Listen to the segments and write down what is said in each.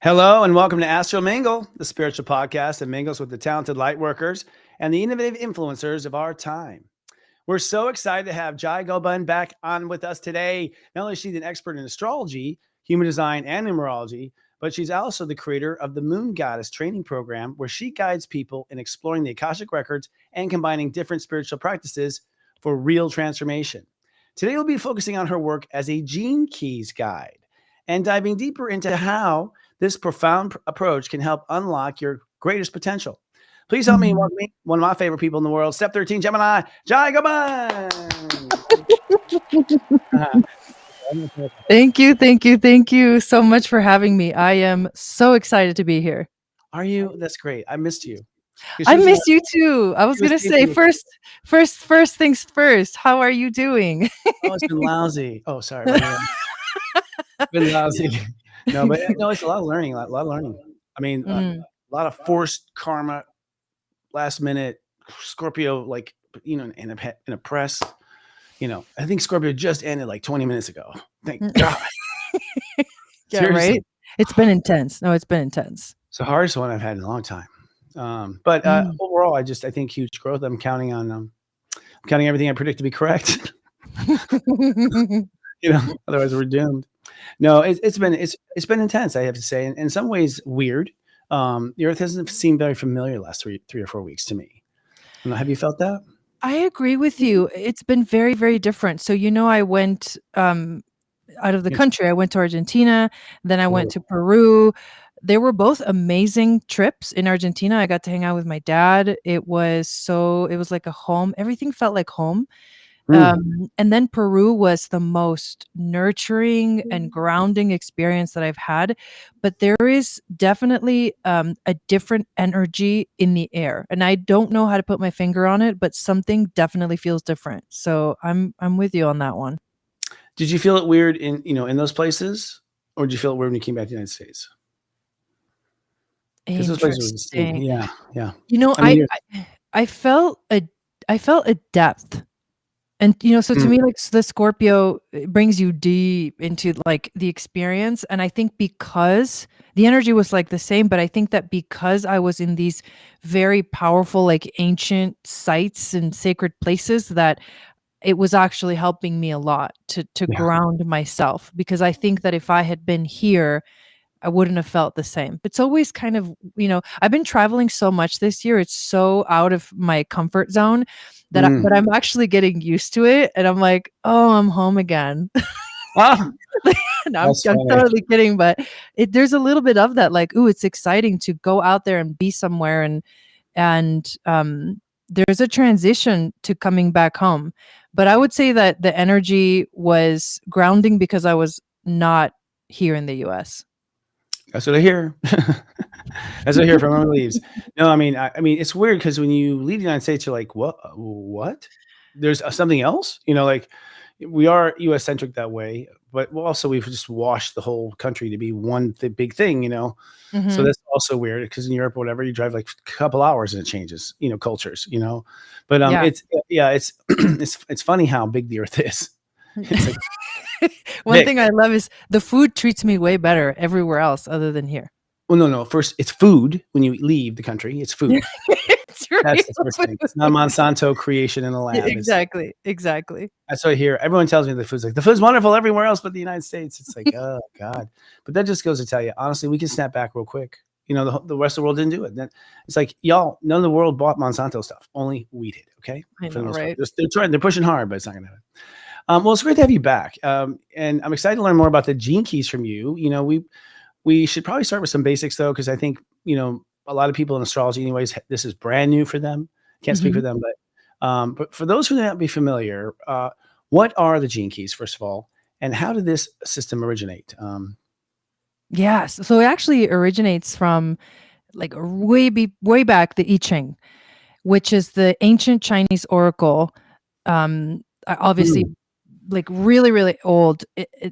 Hello and welcome to Astro Mingle, the spiritual podcast that mingles with the talented lightworkers and the innovative influencers of our time. We're so excited to have Jai Gobind back on with us today. Not only is she an expert in astrology, human design, and numerology, but she's also the creator of the Moon Goddess training program, where she guides people in exploring the Akashic records and combining different spiritual practices for real transformation. Today, we'll be focusing on her work as a Gene Keys guide and diving deeper into how this profound approach can help unlock your greatest potential. Please help me welcome one of my favorite people in the world, Step 13 Gemini, Jai Gobind. Thank you so much for having me. I am so excited to be here. Are you? That's great. I missed you. I missed you too. I was gonna say first things first. How are you doing? Oh, it's been lousy. Oh, sorry. It's been lousy. No, but no, it's a lot of learning. A lot of learning. I mean, a lot of forced karma, last minute Scorpio, like in a press. I think Scorpio just ended like 20 minutes ago. Thank God. Yeah, seriously. Right. It's been intense. No, it's been intense. It's the hardest one I've had in a long time. But overall, I think huge growth. I'm counting on counting everything I predict to be correct. Otherwise we're doomed. No, it's been intense, I have to say, and in some ways weird. The Earth hasn't seemed very familiar the last 3 or 4 weeks to me. Have you felt that? I agree with you. It's been very, very different. So, I went out of the country. I went to Argentina, then I went to Peru. They were both amazing trips. In Argentina, I got to hang out with my dad. It was like a home. Everything felt like home. And then Peru was the most nurturing and grounding experience that I've had. But there is definitely a different energy in the air. And I don't know how to put my finger on it, but something definitely feels different. So I'm with you on that one. Did you feel it weird in those places? Or did you feel it weird when you came back to the United States? Because those places were yeah. I felt a depth. And, so to me, like the Scorpio brings you deep into like the experience. And I think because the energy was like the same, but I think that because I was in these very powerful, like ancient sites and sacred places, that it was actually helping me a lot to ground myself. Because I think that if I had been here, I wouldn't have felt the same. It's always kind of, I've been traveling so much this year. It's so out of my comfort zone that but I'm actually getting used to it. And I'm like, oh, I'm home again. No, I'm totally kidding. But there's a little bit of that, like, ooh, it's exciting to go out there and be somewhere. And there's a transition to coming back home. But I would say that the energy was grounding because I was not here in the US. That's what I hear. That's what I hear from everyone leaves. No, I mean, it's weird because when you leave the United States, you're like, what? There's something else? Like we are US centric that way, but also we've just washed the whole country to be one big thing, So that's also weird because in Europe, or whatever, you drive like a couple hours and it changes, cultures, But it's funny how big the Earth is. It's like, one thing I love is the food treats me way better everywhere else other than here. Well, no. First, it's food when you leave the country. It's food. That's the first thing. It's not Monsanto creation in the lab. Exactly. That's what I hear. Everyone tells me the food's wonderful everywhere else but the United States. It's like, oh, God. But that just goes to tell you, honestly, we can snap back real quick. The rest of the world didn't do it. It's like, y'all, none of the world bought Monsanto stuff. Only we did, okay? I know, right? They're trying. They're pushing hard, but it's not going to happen. Well, it's great to have you back. And I'm excited to learn more about the Gene Keys from you. We should probably start with some basics, though, because I think, a lot of people in astrology anyways, this is brand new for them. Can't speak for them, but for those who may not be familiar, what are the Gene Keys, first of all, and how did this system originate? Yes. So it actually originates from like way back, the I Ching, which is the ancient Chinese oracle. Obviously, like really, really old.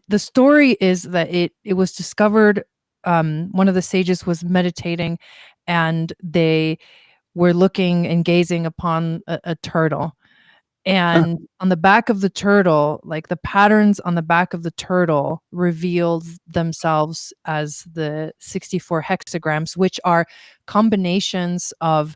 The story is that it was discovered. One of the sages was meditating, and they were looking and gazing upon a turtle, And on the back of the turtle, like the patterns on the back of the turtle revealed themselves as the 64 hexagrams, which are combinations of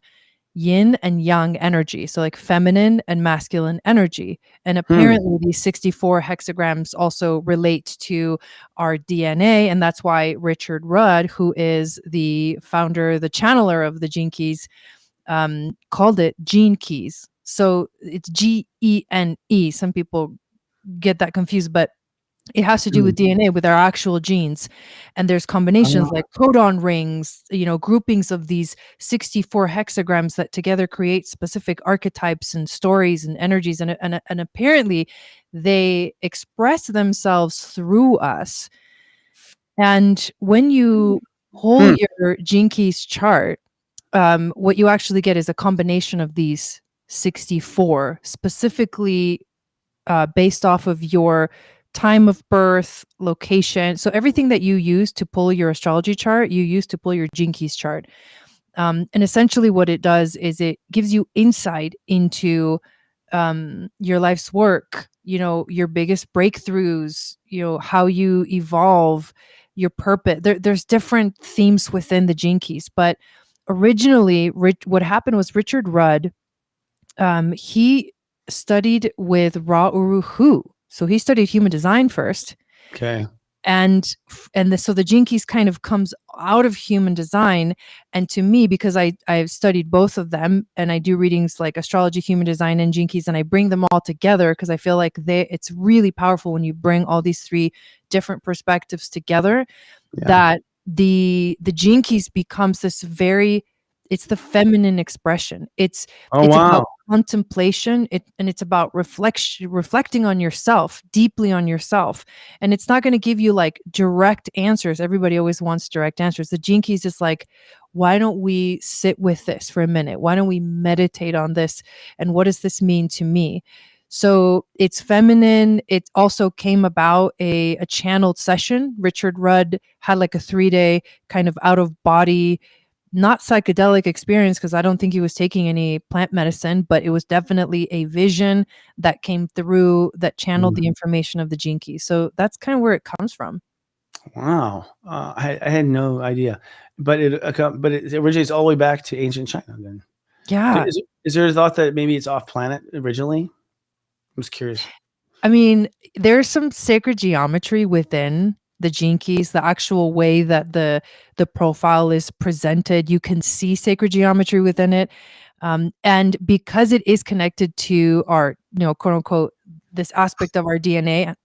yin and yang energy. So like feminine and masculine energy. And apparently these 64 hexagrams also relate to our DNA. And that's why Richard Rudd, who is the founder, the channeler of the Gene Keys, called it Gene Keys. So it's GENE. Some people get that confused, but it has to do with DNA, with our actual genes. And there's combinations like codon rings, groupings of these 64 hexagrams that together create specific archetypes and stories and energies. And apparently they express themselves through us. And when you pull your Gene Keys chart, what you actually get is a combination of these 64, specifically based off of your time of birth, location. So everything that you use to pull your astrology chart, you use to pull your Gene Keys chart. And essentially what it does is it gives you insight into your life's work, your biggest breakthroughs, how you evolve, your purpose. There's different themes within the Gene Keys, but originally what happened was Richard Rudd, he studied with Ra Uru Hu. So he studied human design first. Okay. So the Gene Keys kind of comes out of human design. And to me, because I've studied both of them, and I do readings like astrology, human design, and Gene Keys, and I bring them all together because I feel like it's really powerful when you bring all these three different perspectives together. Yeah. That the Gene Keys becomes this it's the feminine expression. It's about contemplation, and it's about reflecting on yourself, deeply on yourself. And it's not going to give you like direct answers. Everybody always wants direct answers. The Gene Keys is like, why don't we sit with this for a minute? Why don't we meditate on this? And what does this mean to me? So it's feminine. It also came about a channeled session. Richard Rudd had like a 3-day kind of out of body, not psychedelic experience, because I don't think he was taking any plant medicine, but it was definitely a vision that came through that channeled the information of the Gene Keys. So that's kind of where it comes from. Wow. I had no idea, but it originates all the way back to ancient China then. Yeah. Is there a thought that maybe it's off planet originally? I'm just curious. I mean, there's some sacred geometry within the Gene Keys, the actual way that the profile is presented. You can see sacred geometry within it. And because it is connected to our, quote unquote, this aspect of our DNA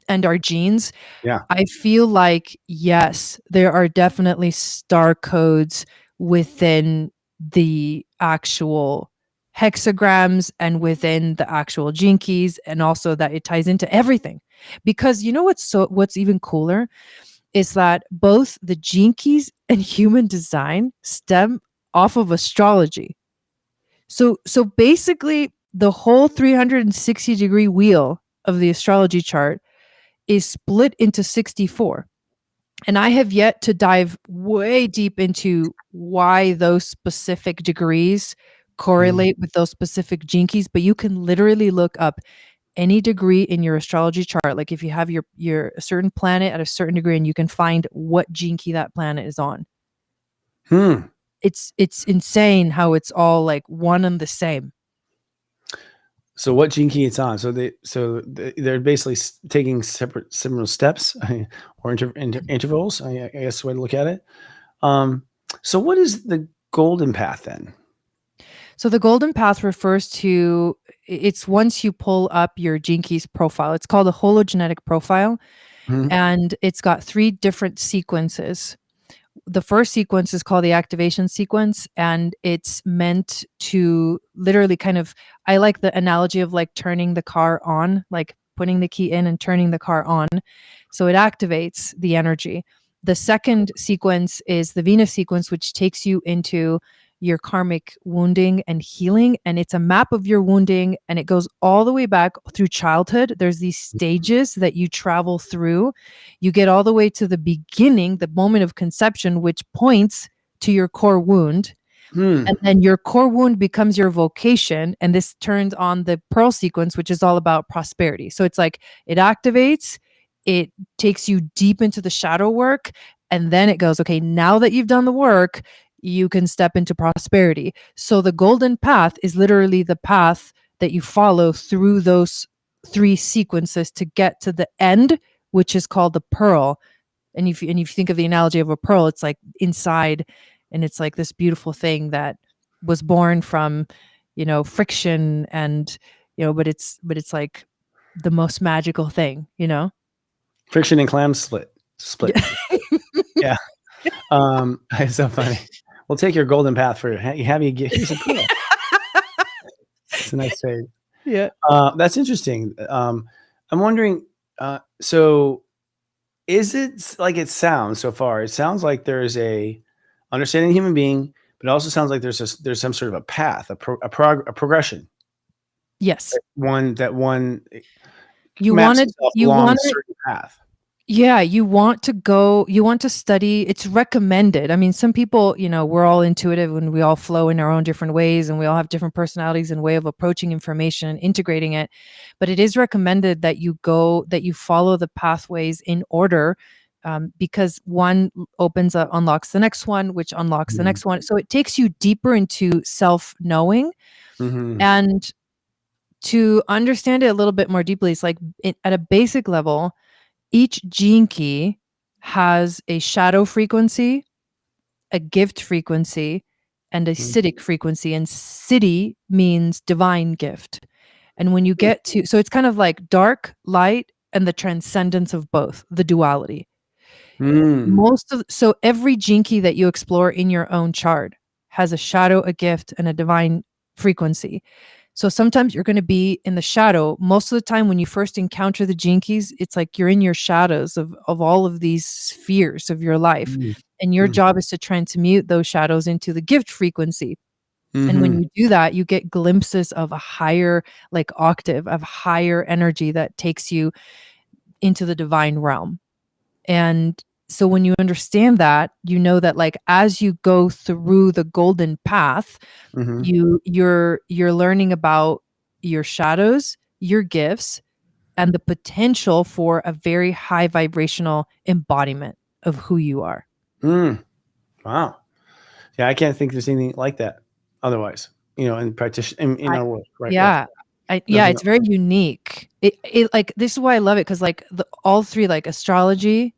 and our genes, Yeah. I feel like, yes, there are definitely star codes within the actual hexagrams and within the actual Gene Keys, and also that it ties into everything. Because what's even cooler is that both the Gene Keys and human design stem off of astrology. So basically the whole 360-degree wheel of the astrology chart is split into 64. And I have yet to dive way deep into why those specific degrees correlate with those specific Gene Keys, but you can literally look up any degree in your astrology chart. Like if you have your a certain planet at a certain degree, and you can find what Gene Key that planet is on. It's insane how it's all like one and the same. So what Gene Key it's on? So they're basically taking similar steps or intervals. I guess the way to look at it. So what is the golden path then? So the golden path refers to, it's once you pull up your Gene Keys profile. It's called a hologenetic profile, and it's got 3 different sequences. The first sequence is called the activation sequence, and it's meant to literally kind of, I like the analogy of like turning the car on, like putting the key in and turning the car on. So it activates the energy. The second sequence is the Venus sequence, which takes you into your karmic wounding and healing. And it's a map of your wounding, and it goes all the way back through childhood. There's these stages that you travel through. You get all the way to the beginning, the moment of conception, which points to your core wound. Hmm. And then your core wound becomes your vocation. And this turns on the pearl sequence, which is all about prosperity. So it's like it activates, it takes you deep into the shadow work. And then it goes, okay, now that you've done the work, you can step into prosperity. So the golden path is literally the path that you follow through those 3 sequences to get to the end, which is called the pearl. And if you think of the analogy of a pearl, it's like inside, and it's like this beautiful thing that was born from, friction, and but it's like the most magical thing, Friction and clam split. Yeah. Yeah. It's so funny. We'll take your golden path for have you get here's a pearl. It's a nice say. Yeah. That's interesting. I'm wondering, so is it like it sounds so far? It sounds like there's a understanding human being, but it also sounds like there's some sort of a path, a progression. Yes. One You maps wanted itself you along a wanted certain path. Yeah, you want to study. It's recommended. I mean, some people, we're all intuitive and we all flow in our own different ways, and we all have different personalities and way of approaching information and integrating it. But it is recommended that you follow the pathways in order, because one unlocks the next one, which unlocks the next one. So it takes you deeper into self-knowing. Mm-hmm. And to understand it a little bit more deeply, it's like at a basic level, each gene key has a shadow frequency, a gift frequency, and a siddhic frequency. And siddhi means divine gift. And when you get to, so it's kind of like dark, light, and the transcendence of both, the duality. So every gene key that you explore in your own chart has a shadow, a gift, and a divine frequency. So sometimes you're going to be in the shadow. Most of the time when you first encounter the gene keys, it's like you're in your shadows of all of these spheres of your life. And your job is to transmute those shadows into the gift frequency. And when you do that, you get glimpses of a higher, like octave of higher energy that takes you into the divine realm. And so when you understand that, you know that like as you go through the golden path, you're learning about your shadows, your gifts, and the potential for a very high vibrational embodiment of who you are. Wow. Yeah, I can't think there's anything like that otherwise, in practice in our world, right? Yeah. Nothing It's very unique. It like, this is why I love it, because like all 3, like astrology,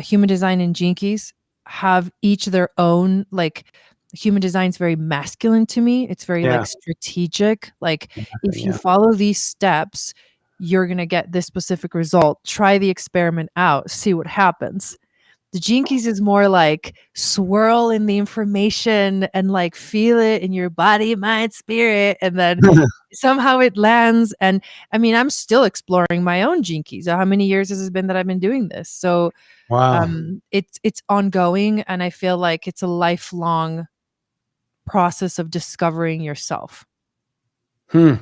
human design, and gene keys have each their own, like human design is very masculine to me. It's very like strategic. Like if you follow these steps, you're going to get this specific result. Try the experiment out, see what happens. The gene keys is more like swirl in the information and like feel it in your body, mind, spirit, and then somehow it lands. And I mean, I'm still exploring my own gene keys. How many years has it been that I've been doing this? So wow. It's ongoing, and I feel like it's a lifelong process of discovering yourself. So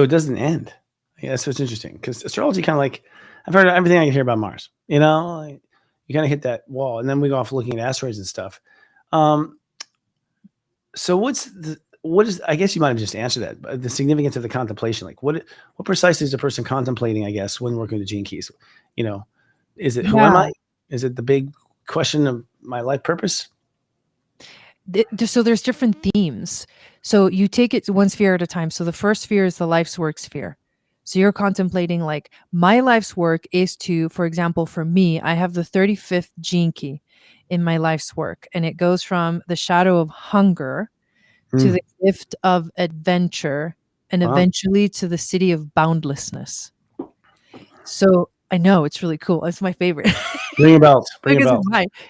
it doesn't end. Yeah, that's what's interesting, because astrology kind of like, I've heard everything I can hear about Mars. Like, you kind of hit that wall, and then we go off looking at asteroids and stuff. So what is? I guess you might have just answered that. But the significance of the contemplation, like what precisely is a person contemplating? I guess when working with the gene keys, is it who am I? Is it the big question of my life purpose? So there's different themes. So you take it one sphere at a time. So the first sphere is the life's work sphere. So you're contemplating like, my life's work is to, for example, for me, I have the 35th gene key in my life's work, and it goes from the shadow of hunger to the gift of adventure, and eventually to the city of boundlessness. So I know it's really cool. It's my favorite. Ring a bell. Bring a bell.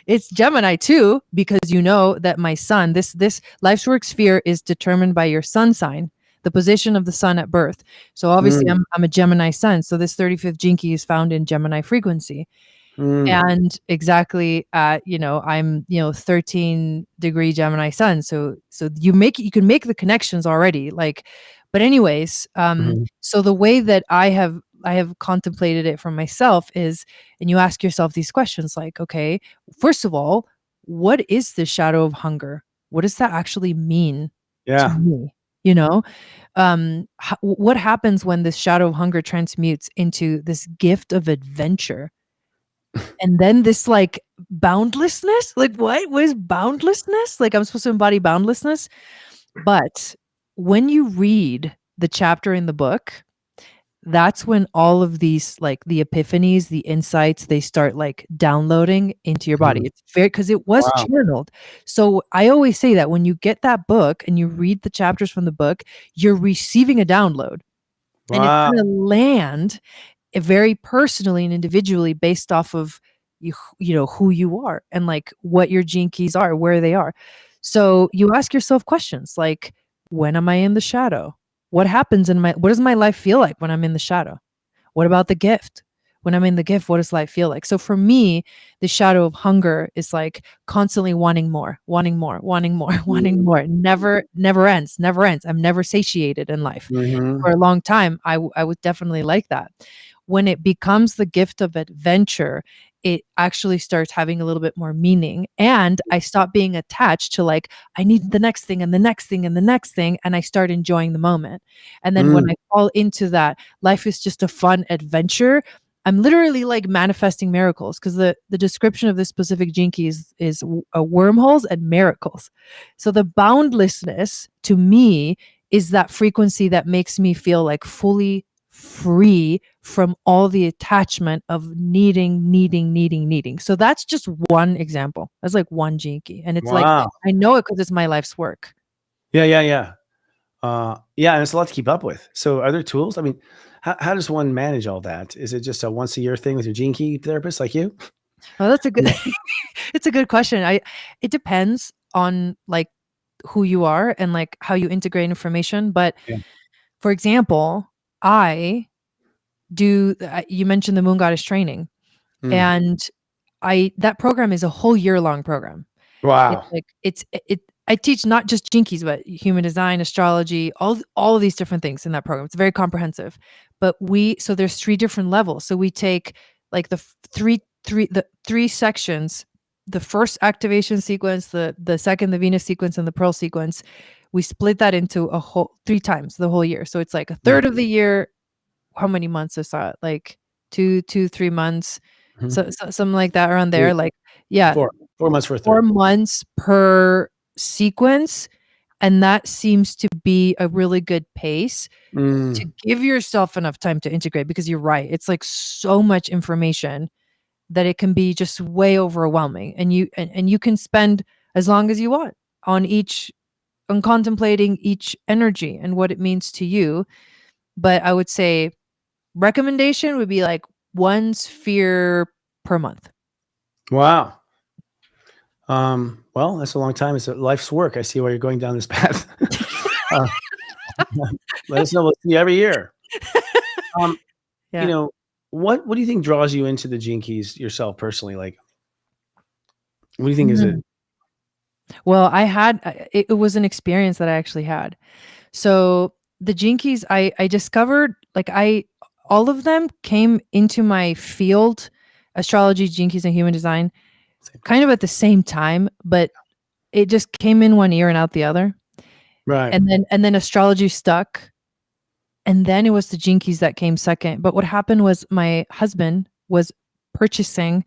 It's Gemini too, because you know that my sun, this life's work sphere is determined by your sun sign, the position of the sun at birth. So obviously I'm a Gemini sun. So this 35th gene key is found in Gemini frequency. And exactly at, I'm, 13-degree Gemini sun. So you can make the connections already. Like, but anyways, so the way that I have contemplated it for myself is, and you ask yourself these questions like, okay, first of all, what is the shadow of hunger? what does that actually mean to Yeah. me? You know, what happens when this shadow of hunger transmutes into this gift of adventure? And then this like boundlessness, like what is boundlessness? Like I'm supposed to embody boundlessness. But when you read the chapter in the book, that's when all of these like the epiphanies, the insights, they start like downloading into your body. Mhm. It's very because it was Wow. channeled. So I always say that when you get that book and you read the chapters from the book, you're receiving a download and it's Wow. gonna land very personally and individually based off of you know who you are and like what your gene keys are, where they are. So you ask yourself questions like, when am I in the shadow? What does my life feel like when I'm in the shadow? What about the gift? When I'm in the gift, what does life feel like? So for me, the shadow of hunger is like constantly wanting more, wanting more, wanting more, wanting more. Never ends, never ends. I'm never satiated in life. For Mhm. a long time, I would definitely like that. When it becomes the gift of adventure, it actually starts having a little bit more meaning. And I stop being attached to like, I need the next thing and the next thing and the next thing. And I start enjoying the moment. And then when Mm. I fall into that, life is just a fun adventure. I'm literally like manifesting miracles because the description of this specific gene key is wormholes and miracles. So the boundlessness to me is that frequency that makes me feel like fully free from all the attachment of needing. So that's just one example. That's like one gene key. And it's like, Wow. I know it because it's my life's work. Yeah, yeah, yeah. Yeah, and it's a lot to keep up with. So are there tools? I mean, how does one manage all that? Is it just a once a year thing with your gene key therapist like you? Oh, that's a good Yeah. it's a good question. It depends on like who you are and like how you integrate information. But Yeah. for example, I you mentioned the Moon Goddess training, Mm. and I that program is a whole year long program. It's Wow. like it I teach not just Jinkies, but human design, astrology, all of these different things in that program. It's very comprehensive. But so there's 3 different levels. So we take like the 3 sections, the first activation sequence, the second, the Venus sequence, and the Pearl sequence. We split that into a whole 3 times the whole year. So it's like a Mm. third of the year. How many months is that? Like 3 months. Mhm. So something like that around there. 3, Like, yeah, 4 months for a 4 third. months per sequence, and that seems to be a really good pace to Mm. give yourself enough time to integrate because you're right, it's, like, so much information that it can be just way overwhelming, and you can spend as long as you want on contemplating each energy and what it means to you, but I would say recommendation would be, like, 1 sphere per month. Wow. Well, that's a long time. It's a life's work. I see why you're going down this path. Uh, let us know. We'll see you every year. Um, you Yeah. know, what do you think draws you into the Gene Keys yourself personally? Like, what do you think is it? Mhm. Well, it was an experience that I actually had. So the Gene Keys, I discovered like I all of them came into my field, astrology, Gene Keys, and human design, kind of at the same time, but it just came in one ear and out the other. Right. And then astrology stuck, and then it was the Gene Keys that came second. But what happened was my husband was purchasing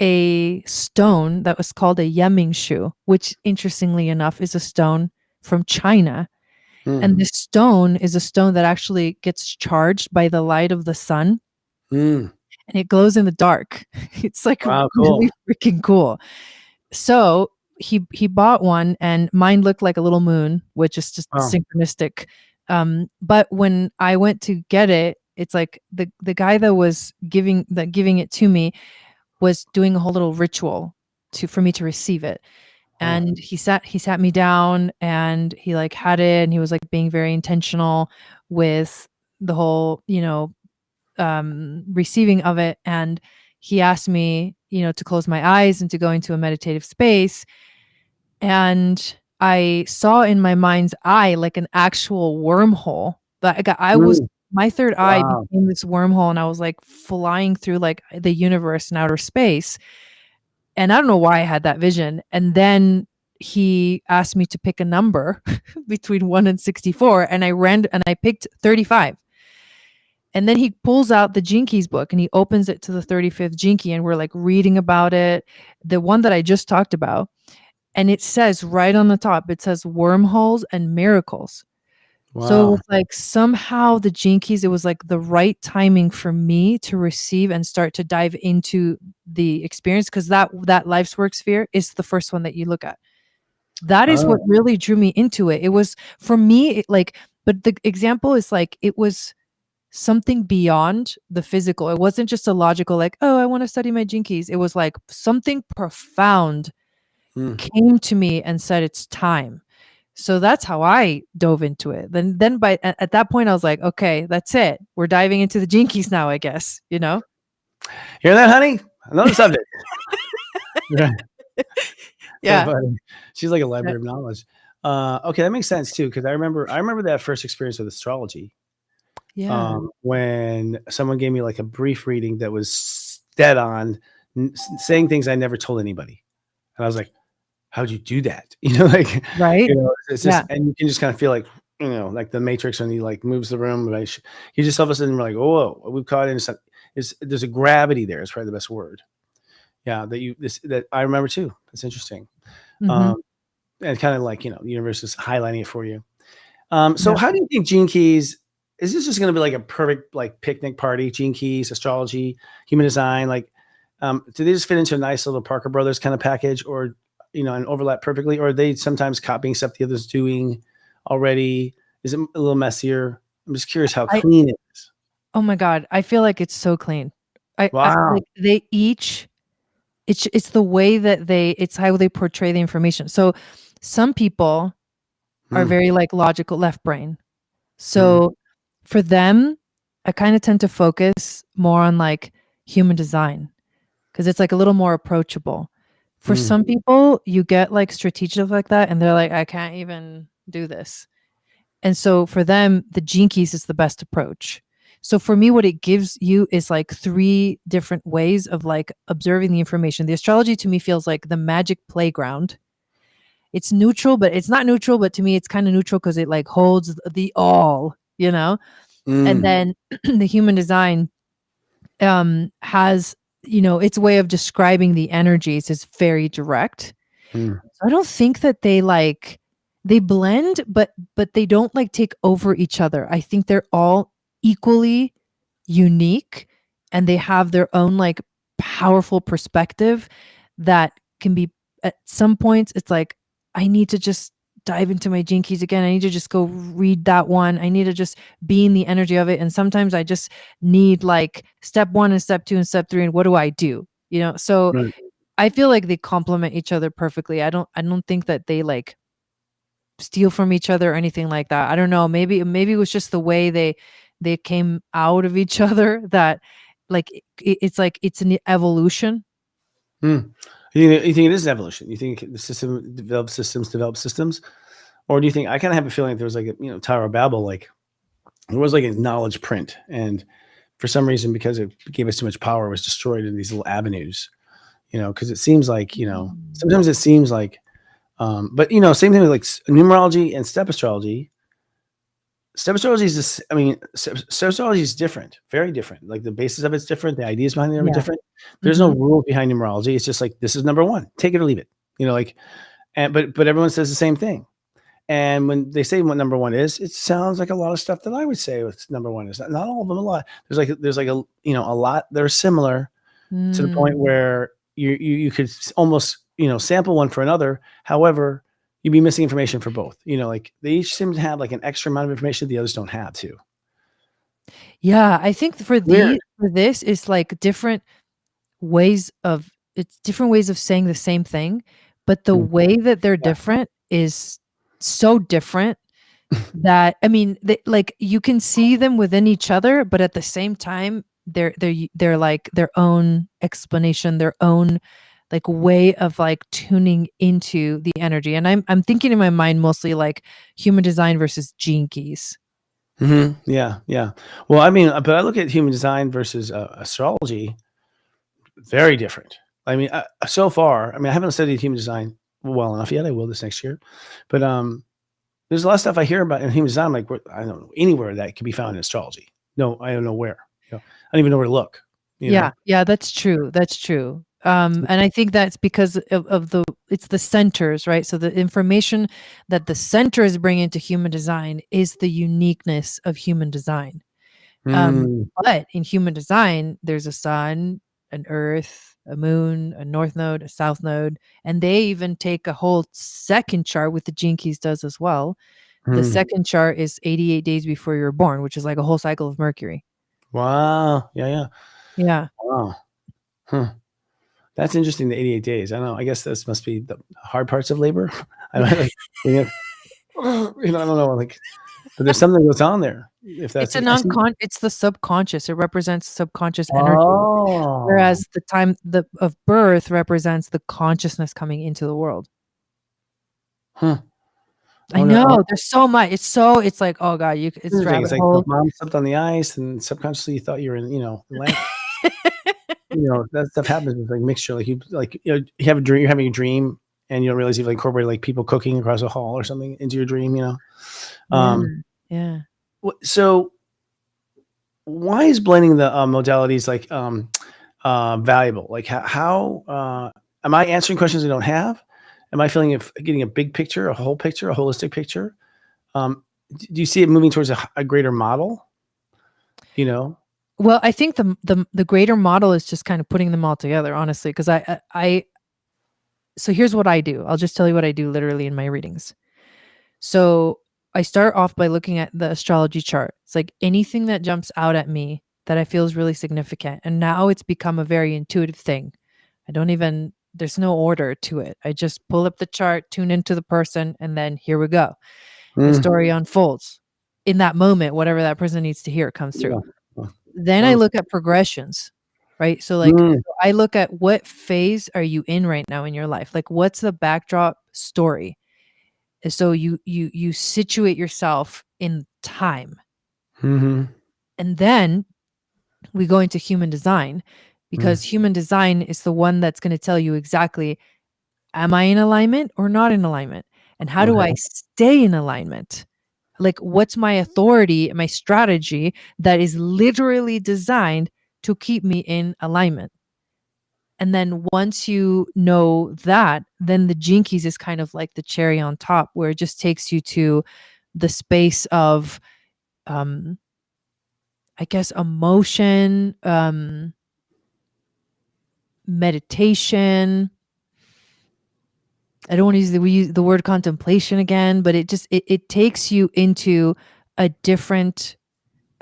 a stone that was called a Yeming, which interestingly enough is a stone from China. Mm. And this stone is a stone that actually gets charged by the light of the sun Mm. and it glows in the dark. It's like Wow. Cool. really freaking cool. So he bought one and mine looked like a little moon, which is just Wow. synchronistic. But when I went to get it, it's like the guy that was giving it to me was doing a whole little ritual for me to receive it. Wow. And he sat me down and he like had it and he was like being very intentional with the whole, receiving of it. And he asked me, to close my eyes and to go into a meditative space. And I saw in my mind's eye like an actual wormhole. Mm. My third eye Wow. became this wormhole and I was like flying through like the universe and outer space. And I don't know why I had that vision. And then he asked me to pick a number between 1 and 64, and I picked 35. And then he pulls out the Gene Keys book and he opens it to the 35th Gene Key, and we're like reading about it, the one that I just talked about. And it says right on the top, it says wormholes and miracles. So it Wow. was like somehow the Gene Keys, it was like the right timing for me to receive and start to dive into the experience, because that life's work sphere is the first one that you look at. That is what Oh. really drew me into it. It was for me, but the example is like it was something beyond the physical. It wasn't just a logical, like, oh, I want to study my Gene Keys. It was like something profound Mm. came to me and said it's time. So that's how I dove into it. Then at that point I was like, okay, that's it. We're diving into the Gene Keys now, I guess, Hear that, honey? Another subject. Yeah. So Yeah. funny. She's like a library of knowledge. Okay, that makes sense too, because I remember that first experience with astrology. Yeah. When someone gave me like a brief reading that was dead on, saying things I never told anybody, and I was like, "How'd you do that?" Like, Right? it's Yeah. just, and you can just kind of feel like, like the Matrix when he like moves the room. Like, you just all of a sudden we're like, "Oh, we've caught in something." There's a gravity there. Is probably the best word. Yeah, that I remember too. That's interesting. Mhm. Um, and kind of like, the universe is highlighting it for you. So Yeah. how do you think Gene Keys, is this just going to be like a perfect like picnic party? Gene Keys, astrology, human design, like, do they just fit into a nice little Parker Brothers kind of package, or and overlap perfectly, or are they sometimes copying stuff the others doing already? Is it a little messier? I'm just curious how I clean it is. Oh my god, I feel like it's so clean. I Wow. like they each it's the way that it's how they portray the information. So some people are Mm, very like logical left brain. mm, So for them, I kind of tend to focus more on like human design, because it's like a little more approachable. For mm, some people, you get like strategic like that and they're like, I can't even do this. And so for them, the Gene Keys is the best approach. So for me, what it gives you is like three different ways of like observing the information. The astrology to me feels like the magic playground. It's neutral, but it's not neutral, but to me it's kind of neutral because it like holds the all. And mm, then the human design has, its way of describing the energies is very direct. mm, So I don't think that they blend, but they don't like take over each other. I think they're all equally unique, and they have their own like powerful perspective that can be, at some points it's like, I need to just dive into my Gene Keys again. I need to just go read that one. I need to just be in the energy of it. And sometimes I just need like step 1 and step 2 and step 3, and what do I do? So right. I feel like they complement each other perfectly. I don't think that they like steal from each other or anything like that. I don't know. Maybe it was just the way they came out of each other that like it's like it's an evolution. Mm. You think it is an evolution? You think the system develop systems, or do you think, I kind of have a feeling like there was like a, Tower of Babel, like there was like a knowledge print, and for some reason, because it gave us too much power, it was destroyed in these little avenues. Because it seems like, Mm. sometimes it seems like, but same thing with like numerology and step astrology. Step astrology is this. I mean, step astrology is different, very different. Like the basis of it's different. The ideas behind it are Yeah. different. There's no Mhm. rule behind numerology. It's just like, this is number one. Take it or leave it. Like, and but everyone says the same thing. And when they say what number one is, it sounds like a lot of stuff that I would say what number one is. Not all of them. A lot. There's like a a lot that are similar, to the point Mm. where you could almost sample one for another. However, you'd be missing information for both. Like they each seem to have like an extra amount of information the others don't have too. Yeah, I think Weird. for this is like different ways of saying the same thing, but the Mm, way that they're yeah. different is so different that, I mean, like you can see them within each other, but at the same time, they're like their own explanation, their own like way of like tuning into the energy. And I'm thinking in my mind mostly like human design versus Gene Keys. Yeah, yeah. Well, I mean, but I look at human design versus astrology, very different. I mean, so far, I mean, I haven't studied human design. well enough yet. I will this next year. But there's a lot of stuff I hear about in human design. Like, I don't know anywhere that can be found in astrology. No, I don't know where. I don't even know where to look. Yeah, yeah, that's true. That's true. And I think that's because of it's the centers, right? So the information that the centers bring into human design is the uniqueness of human design. But in human design, there's a sun, an earth, a moon, a north node, a south node, and they even take a whole second chart, with the Gene Keys does as well. The second chart is 88 days before you were born, which is like a whole cycle of Mercury. Wow. Yeah. Yeah. Wow. Huh. That's interesting. The 88 days. I don't know. I guess this must be the hard parts of labor. I don't like, I don't know. Like, but there's something that goes on there. If that's It's the subconscious. It represents subconscious energy. Oh. Whereas the time of birth represents the consciousness coming into the world. Huh. I know. There's so much. It's like, oh God, it's rabbit it's like hole. mom slept on the ice and subconsciously you thought you were in, land. That stuff happens with like mixture. Like you have a dream, you're having a dream and you don't realize you've incorporated like people cooking across a hall or something into your dream, Yeah. So why is blending the modalities like valuable? Like how am I answering questions I don't have? Am I feeling getting a big picture, a whole picture, a holistic picture? Do you see it moving towards a greater model? Well, I think the greater model is just kind of putting them all together, honestly, because so here's what I do. I'll just tell you what I do literally in my readings. So I start off by looking at the astrology chart. It's like anything that jumps out at me that I feel is really significant. And now it's become a very intuitive thing. There's no order to it. I just pull up the chart, tune into the person, and then here we go. The story unfolds. In that moment, whatever that person needs to hear comes through. Yeah. Then I look at progressions, right? So I look at what phase are you in right now in your life? Like, what's the backdrop story? So you situate yourself in time. And then we go into human design, because human design is the one that's going to tell you exactly, am I in alignment or not in alignment? And how do I stay in alignment? Like, what's my authority and my strategy that is literally designed to keep me in alignment? And then once you know that, then the Gene Keys is kind of like the cherry on top, where it just takes you to the space of, I guess, emotion, meditation. I don't want to use the word contemplation again, but it takes you into a different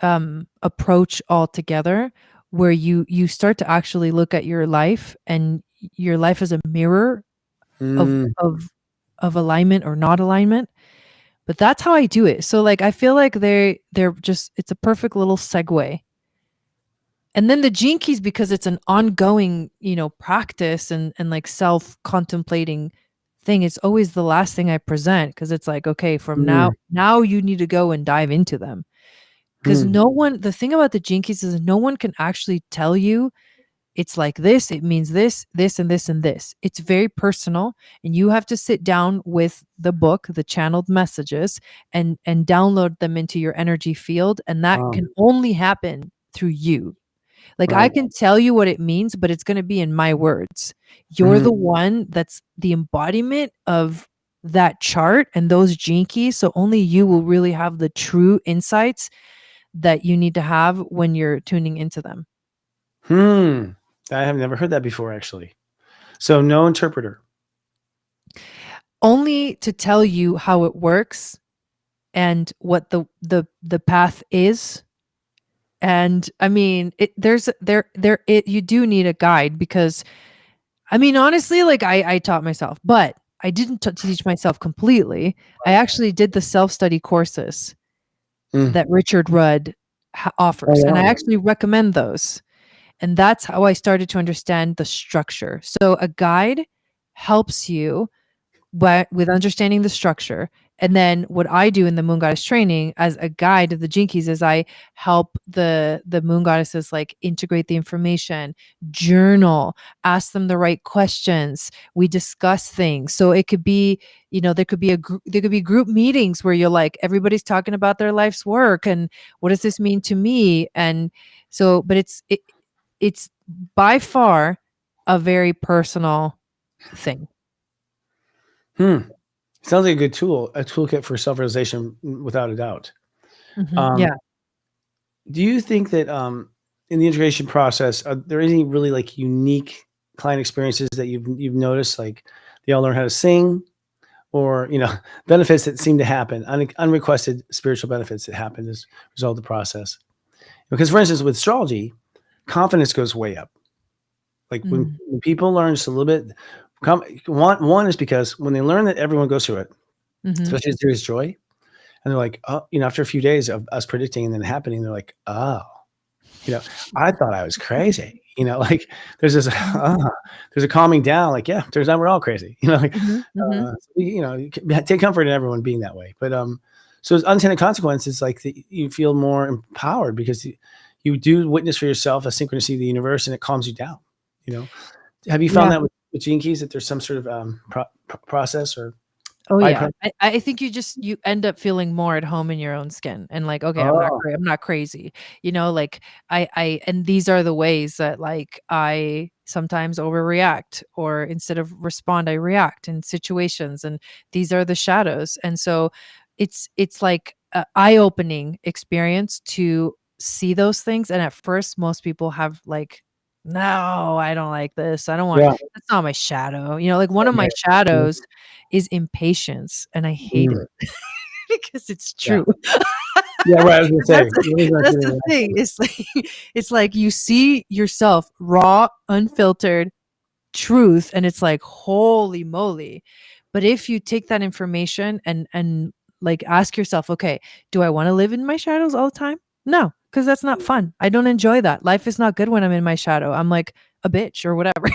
approach altogether, where you start to actually look at your life, and your life as a mirror of alignment or not alignment. But that's how I do it. So like, I feel like they're just, it's a perfect little segue. And then the Gene Keys, because it's an ongoing, practice and like self-contemplating thing, it's always the last thing I present, because it's like, okay, from now you need to go and dive into them. Because the thing about the Gene Keys is no one can actually tell you it's like this, it means this, this, and this, and this. It's very personal, and you have to sit down with the book, the channeled messages, and download them into your energy field. And that can only happen through you. Like, I can tell you what it means, but it's going to be in my words. You're the one that's the embodiment of that chart and those Gene Keys. So only you will really have the true insights that you need to have when you're tuning into them. I have never heard that before, actually. So no interpreter. Only to tell you how it works and what the path is. And I mean, you do need a guide, because I mean, honestly, like I taught myself, but I didn't teach myself completely. I actually did the self-study courses that Richard Rudd offers, and I actually recommend those. And that's how I started to understand the structure. So a guide helps you with understanding the structure, And then what I do in the Moon Goddess training as a guide of the Gene Keys is I help the Moon Goddesses like integrate the information, journal, ask them the right questions. We discuss things. So it could be, there could be group meetings where you're like, everybody's talking about their life's work and what does this mean to me? And so, but it's by far a very personal thing. Sounds like a good tool, a toolkit for self-realization, without a doubt. Yeah. Do you think that in the integration process, are there any really like unique client experiences that you've noticed, like they all learn how to sing, or benefits that seem to happen, unrequested spiritual benefits that happen as a result of the process? Because, for instance, with astrology, confidence goes way up. Like when people learn just a little bit. One is because when they learn that everyone goes through it, especially serious joy, and they're like, oh, after a few days of us predicting and then happening, they're like, oh, I thought I was crazy. Like there's this, there's a calming down. Like, yeah, turns out we're all crazy. Take comfort in everyone being that way. But so as unintended consequences, like you feel more empowered because you do witness for yourself a synchronicity of the universe, and it calms you down. Have you found that with Gene Keys, that there's some sort of process or? Oh yeah, I think you end up feeling more at home in your own skin, and like, okay, I'm not crazy, like and these are the ways that like I sometimes overreact, or instead of respond, I react in situations, and these are the shadows. And so it's like an eye-opening experience to see those things. And at first, most people have like, no, I don't like this. I don't want, that's not my shadow. Like one of my shadows is impatience, and I hate it because it's true. Yeah, right. I was gonna say, that's the thing. It's like you see yourself raw, unfiltered truth, and it's like, holy moly. But if you take that information and like ask yourself, okay, do I want to live in my shadows all the time? No, because that's not fun. I don't enjoy that. Life is not good when I'm in my shadow. I'm like a bitch or whatever,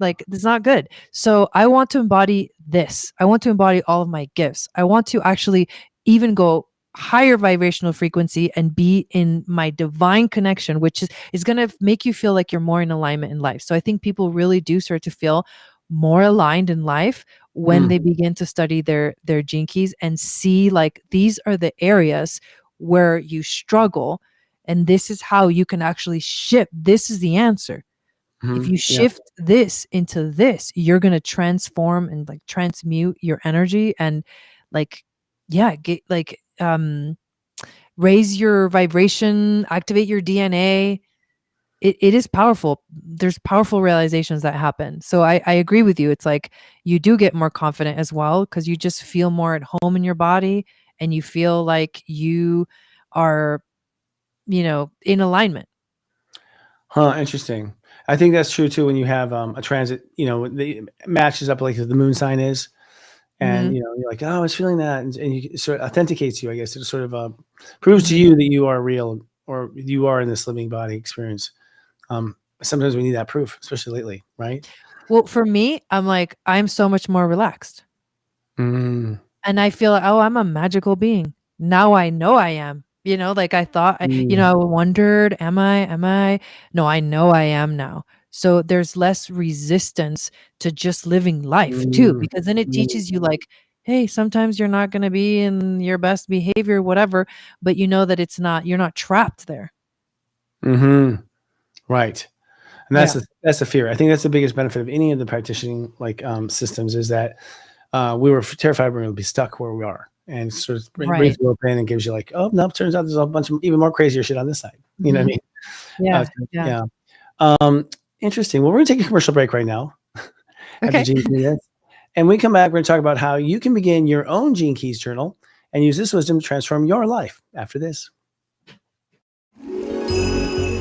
like it's not good. So I want to embody this. I want to embody all of my gifts. I want to actually even go higher vibrational frequency and be in my divine connection, which is going to make you feel like you're more in alignment in life. So I think people really do start to feel more aligned in life when they begin to study their Gene Keys and see like these are the areas where you struggle, and this is how you can actually shift. This is the answer. If you shift this into this, you're going to transform and like transmute your energy and like, get like, raise your vibration, activate your DNA. It is powerful. There's powerful realizations that happen. So I agree with you. It's like you do get more confident as well, because you just feel more at home in your body, and you feel like you are, in alignment. Interesting. I think that's true too when you have a transit, it matches up like the moon sign is. And, you're like, oh, I was feeling that. And you sort of authenticates you, I guess. It sort of proves to you that you are real, or you are in this living body experience. Sometimes we need that proof, especially lately, right? Well, for me, I'm so much more relaxed. And I feel like, oh, I'm a magical being. Now I know I am. Like I thought, I wondered, am I? No, I know I am now. So there's less resistance to just living life too, because then it teaches you like, hey, sometimes you're not going to be in your best behavior, whatever, but you know that you're not trapped there. Right. And that's the fear. I think that's the biggest benefit of any of the practicing like systems, is that we were terrified we're going to be stuck where we are, and sort of brings you open and gives you like, oh no, turns out there's a bunch of even more crazier shit on this side. You know what I mean? Interesting. Well, we're gonna take a commercial break right now. Okay. And we come back, we're gonna talk about how you can begin your own Gene Keys journal and use this wisdom to transform your life after this.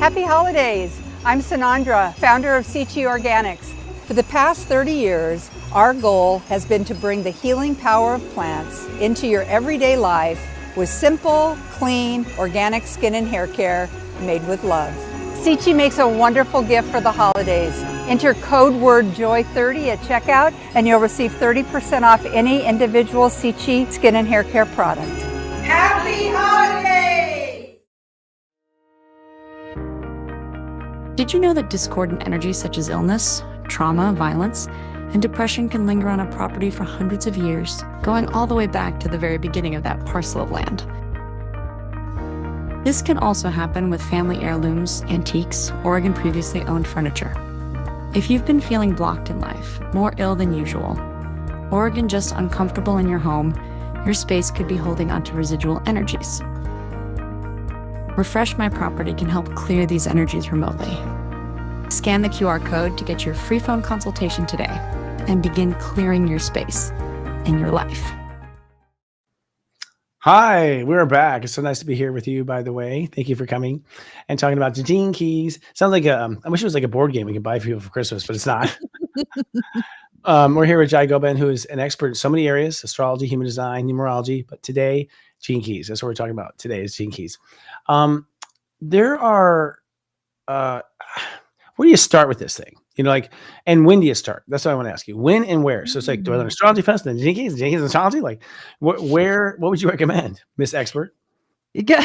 Happy holidays. I'm Sanandra, founder of Sichi Organics. For the past 30 years, our goal has been to bring the healing power of plants into your everyday life with simple, clean, organic skin and hair care made with love. Sichi makes a wonderful gift for the holidays. Enter code word JOY30 at checkout and you'll receive 30% off any individual Sichi skin and hair care product. Happy holidays! Did you know that discordant energies such as illness, trauma, violence, and depression can linger on a property for hundreds of years, going all the way back to the very beginning of that parcel of land? This can also happen with family heirlooms, antiques, or even previously owned furniture. If you've been feeling blocked in life, more ill than usual, or again just uncomfortable in your home, your space could be holding onto residual energies. Refresh My Property can help clear these energies remotely. Scan the QR code to get your free phone consultation today and begin clearing your space and your life. Hi, we're back. It's so nice to be here with you, by the way. Thank you for coming and talking about the gene keys. Sounds like I wish it was like a board game we could buy for people for Christmas, but it's not. We're here with Jai Gobind, who is an expert in so many areas: astrology, human design, numerology. But today, gene keys. That's what we're talking about today, is gene keys. There are, where do you start with this thing? You know, like, and when do you start? That's what I want to ask you. When and where? So it's like, do I learn astrology first, then gene keys and astrology? Like, what would you recommend, Miss Expert? Yeah,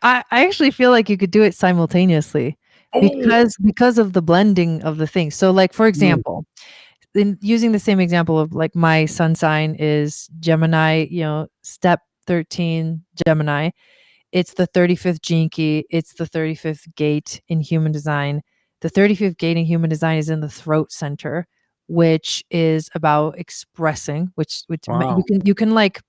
I actually feel like you could do it simultaneously because of the blending of the things. So, like, for example, in using the same example of like my sun sign is Gemini, you know, step 13 Gemini. It's the 35th gene key. It's the 35th gate in human design. The 35th gate in human design is in the throat center, which is about expressing, which Wow. you can like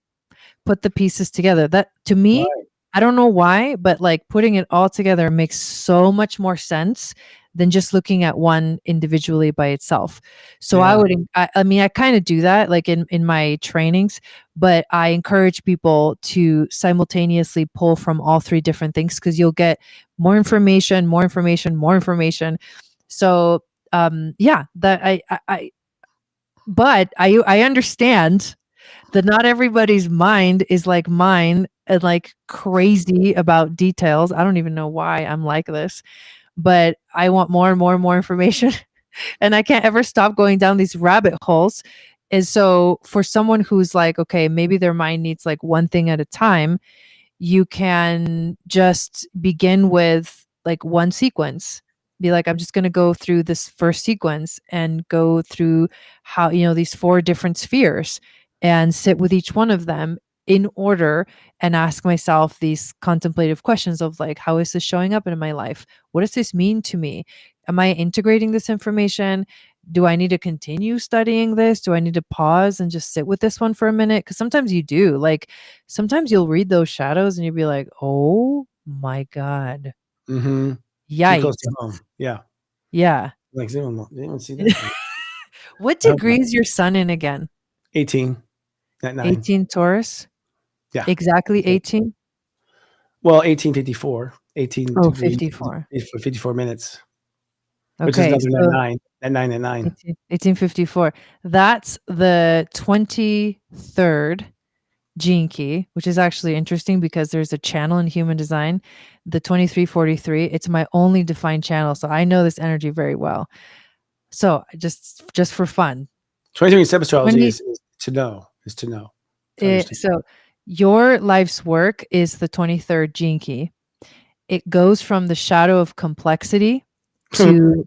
put the pieces together. That to me, Right. I don't know why, but like putting it all together makes so much more sense than just looking at one individually by itself. So Yeah. I mean, I kind of do that like in my trainings, but I encourage people to simultaneously pull from all three different things because you'll get more information, more information, more information. So yeah, but I understand that not everybody's mind is like mine and like crazy about details. I don't even know why I'm like this, but I want more and more and more information and I can't ever stop going down these rabbit holes. And so for someone who's like, okay, maybe their mind needs like one thing at a time, you can just begin with like one sequence. Be like, I'm just going to go through this first sequence and go through how, you know, these 4 different spheres and sit with each one of them in order and ask myself these contemplative questions of like, how is this showing up in my life? What does this mean to me? Am I integrating this information? Do I need to continue studying this? Do I need to pause and just sit with this one for a minute? Because sometimes you do. Like sometimes you'll read those shadows and you'll be like, oh my God. Mm-hmm. Too close Yikes. to home. Yeah. Yeah. Like, does anyone see that? What I hope degree not. is your sun in again? 18 at 9. 18 Taurus? Yeah. Exactly 18? Well, 1854. 18 Oh, degrees 54. for 54 minutes, which is Okay. another So 9 at 9. 1854. That's the 23rd gene key, which is actually interesting because there's a channel in human design, the 2343. It's my only defined channel. So I know this energy very well. So just for fun. 23 in step astrology 20 is to know. To understand. So your life's work is the 23rd gene key. It goes from the shadow of complexity to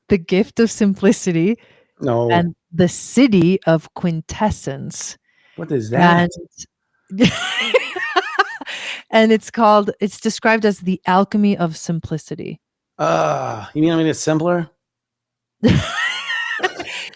the gift of simplicity No. and the city of quintessence. What is that? And and it's described as the alchemy of simplicity. You mean I mean it's simpler?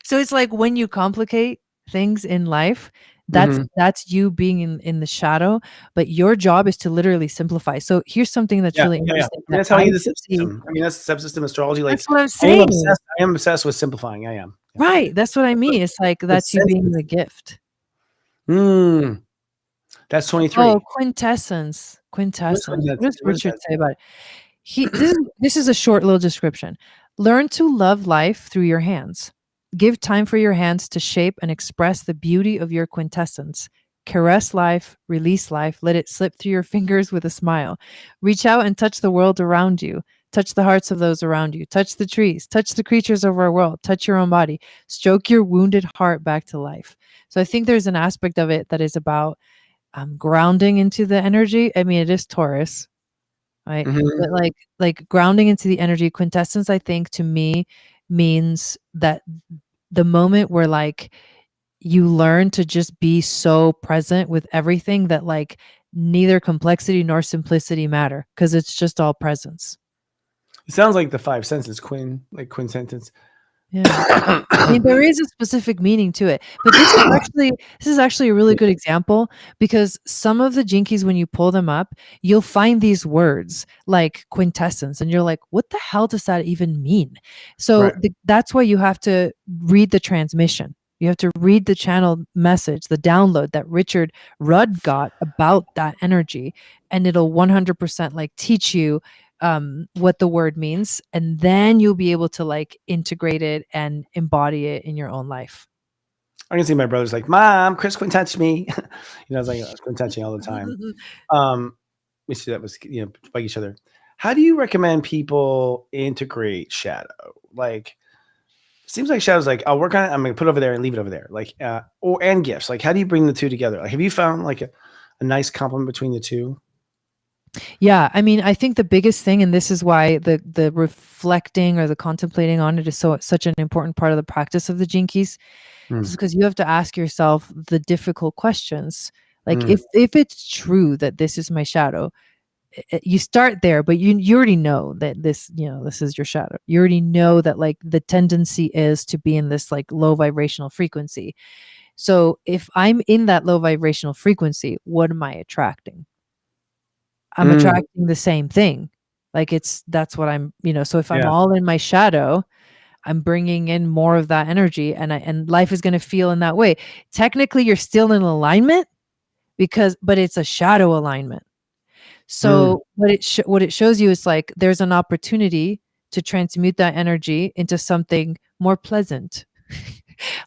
So it's like when you complicate things in life, that's Mhm. that's you being in the shadow, but your job is to literally simplify. So here's something that's Yeah, really yeah. interesting that That's how I I use the see. subsystem. I mean, that's the subsystem astrology. Like, That's what I'm I am saying. obsessed. I am obsessed with simplifying. I am. Yeah. Right. That's what I mean. It's like that's you being the gift. That's 23. Oh, quintessence. Quintessence. What does What is Richard that? say about it? This is a short little description. Learn to love life through your hands. Give time for your hands to shape and express the beauty of your quintessence. Caress life, release life, let it slip through your fingers with a smile. Reach out and touch the world around you. touch the hearts of those around you, touch the trees, touch the creatures of our world, touch your own body, stroke your wounded heart back to life. So I think there's an aspect of it that is about grounding into the energy. I mean, it is Taurus, right? But like grounding into the energy. Quintessence, I think, to me means that the moment where like you learn to just be so present with everything that like neither complexity nor simplicity matter, because it's just all presence. It sounds like the five senses, Quinn sentence. Yeah. I mean, there is a specific meaning to it, but this is actually a really good example, because some of the jinkies, when you pull them up, you'll find these words like quintessence, and you're like, what the hell does that even mean? So that's why you have to read the transmission. You have to read the channel message, the download that Richard Rudd got about that energy, and it'll 100% like teach you what the word means, and then you'll be able to like integrate it and embody it in your own life. I can see my brother's like, Mom, Chris Quinn touched me. It's like Quinn touching all the time. We see that was by each other. How do you recommend people integrate shadow? Like, seems like shadow's like, I'll work on it, I'm gonna put it over there and leave it over there. Like, and gifts. Like, how do you bring the two together? Like, have you found like a nice complement between the two? Yeah, I mean, I think the biggest thing, and this is why the reflecting or the contemplating on it is such an important part of the practice of the jinkies, is because you have to ask yourself the difficult questions. Like, if it's true that this is my shadow, you start there, but you already know that this is your shadow. You already know that like the tendency is to be in this like low vibrational frequency. So if I'm in that low vibrational frequency, what am I attracting? I'm attracting the same thing. Like that's what I'm, so if I'm all in my shadow, I'm bringing in more of that energy, and life is going to feel in that way. Technically, you're still in alignment but it's a shadow alignment. So what it shows you is like, there's an opportunity to transmute that energy into something more pleasant,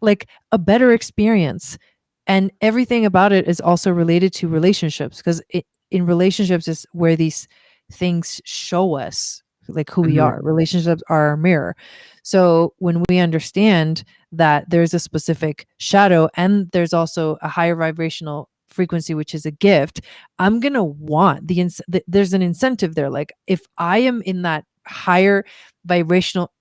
like a better experience. And everything about it is also related to relationships, because in relationships is where these things show us like who we are. Relationships are our mirror. So when we understand that there's a specific shadow and there's also a higher vibrational frequency, which is a gift, I'm going to want there's an incentive there. Like, if I am in that higher vibrational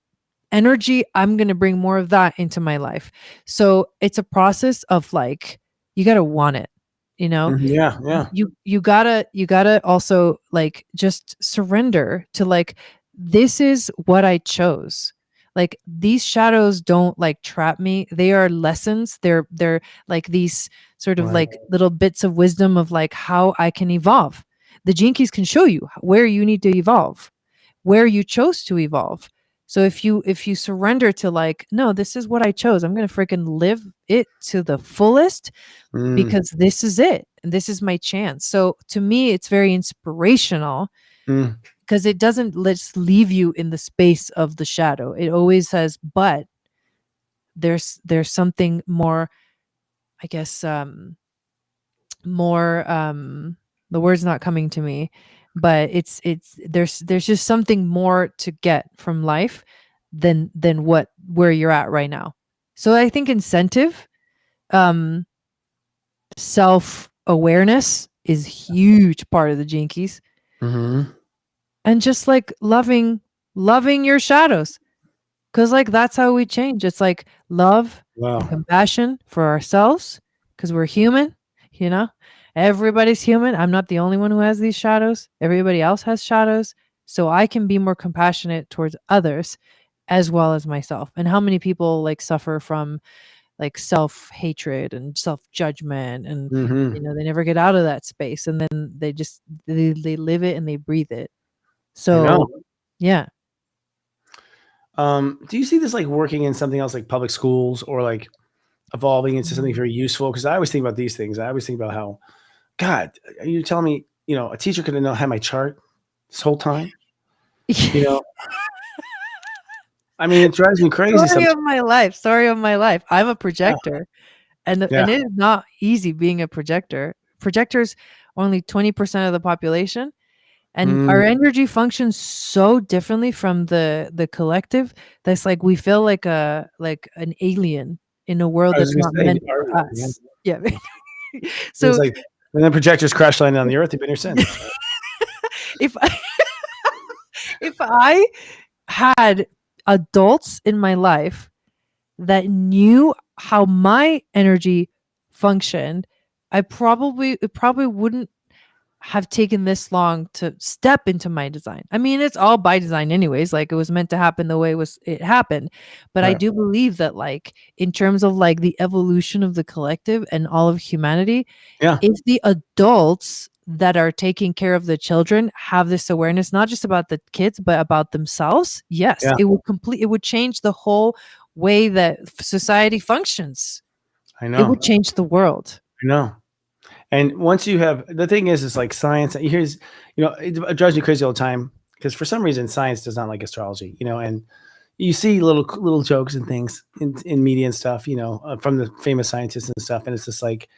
energy, I'm going to bring more of that into my life. So it's a process of like, you got to want it, Yeah. You gotta also like just surrender to like, this is what I chose. Like, these shadows don't like trap me. They are lessons. They're like these sort of like little bits of wisdom of like how I can evolve. The jinkies can show you where you need to evolve, where you chose to evolve. So if you surrender to like, no, this is what I chose, I'm going to freaking live it to the fullest, because this is it. And this is my chance. So to me, it's very inspirational, because it doesn't let's leave you in the space of the shadow. It always says, but there's something more, I guess, the word's not coming to me, but it's there's just something more to get from life than where you're at right now. So I think incentive, self-awareness is huge part of the jinkies. And just like loving your shadows, because like that's how we change. It's like love and compassion for ourselves, because we're human. Everybody's human. I'm not the only one who has these shadows. Everybody else has shadows. So I can be more compassionate towards others as well as myself. And how many people like suffer from like self-hatred and self-judgment, and they never get out of that space, and then they live it and they breathe it. So yeah. Do you see this like working in something else, like public schools, or like evolving into something very useful? Because I always think about these things. I always think about how, God, are you telling me, a teacher could have had my chart this whole time? I mean, it drives me crazy. Story of my life. I'm a projector, and it is not easy being a projector. Projectors only 20% of the population, And our energy functions so differently from the collective that's like we feel like an alien in a world I was that's gonna not say, meant are for you? Yeah. us. Yeah. It's So like when the projectors crash landed on the earth, you've been here since. if I if I had adults in my life that knew how my energy functioned, it probably wouldn't have taken this long to step into my design. I mean, it's all by design anyways, like it was meant to happen the way it happened. But I Right. do believe that like in terms of like the evolution of the collective and all of humanity, Yeah. if the adults that are taking care of the children have this awareness, not just about the kids, but about themselves, yes, Yeah. it would change the whole way that society functions. I It know. would change the world. I know. And once you have, the thing is like science, here's, it drives me crazy all the time because for some reason science does not like astrology, and you see little jokes and things in media and stuff, from the famous scientists and stuff. And it's just like,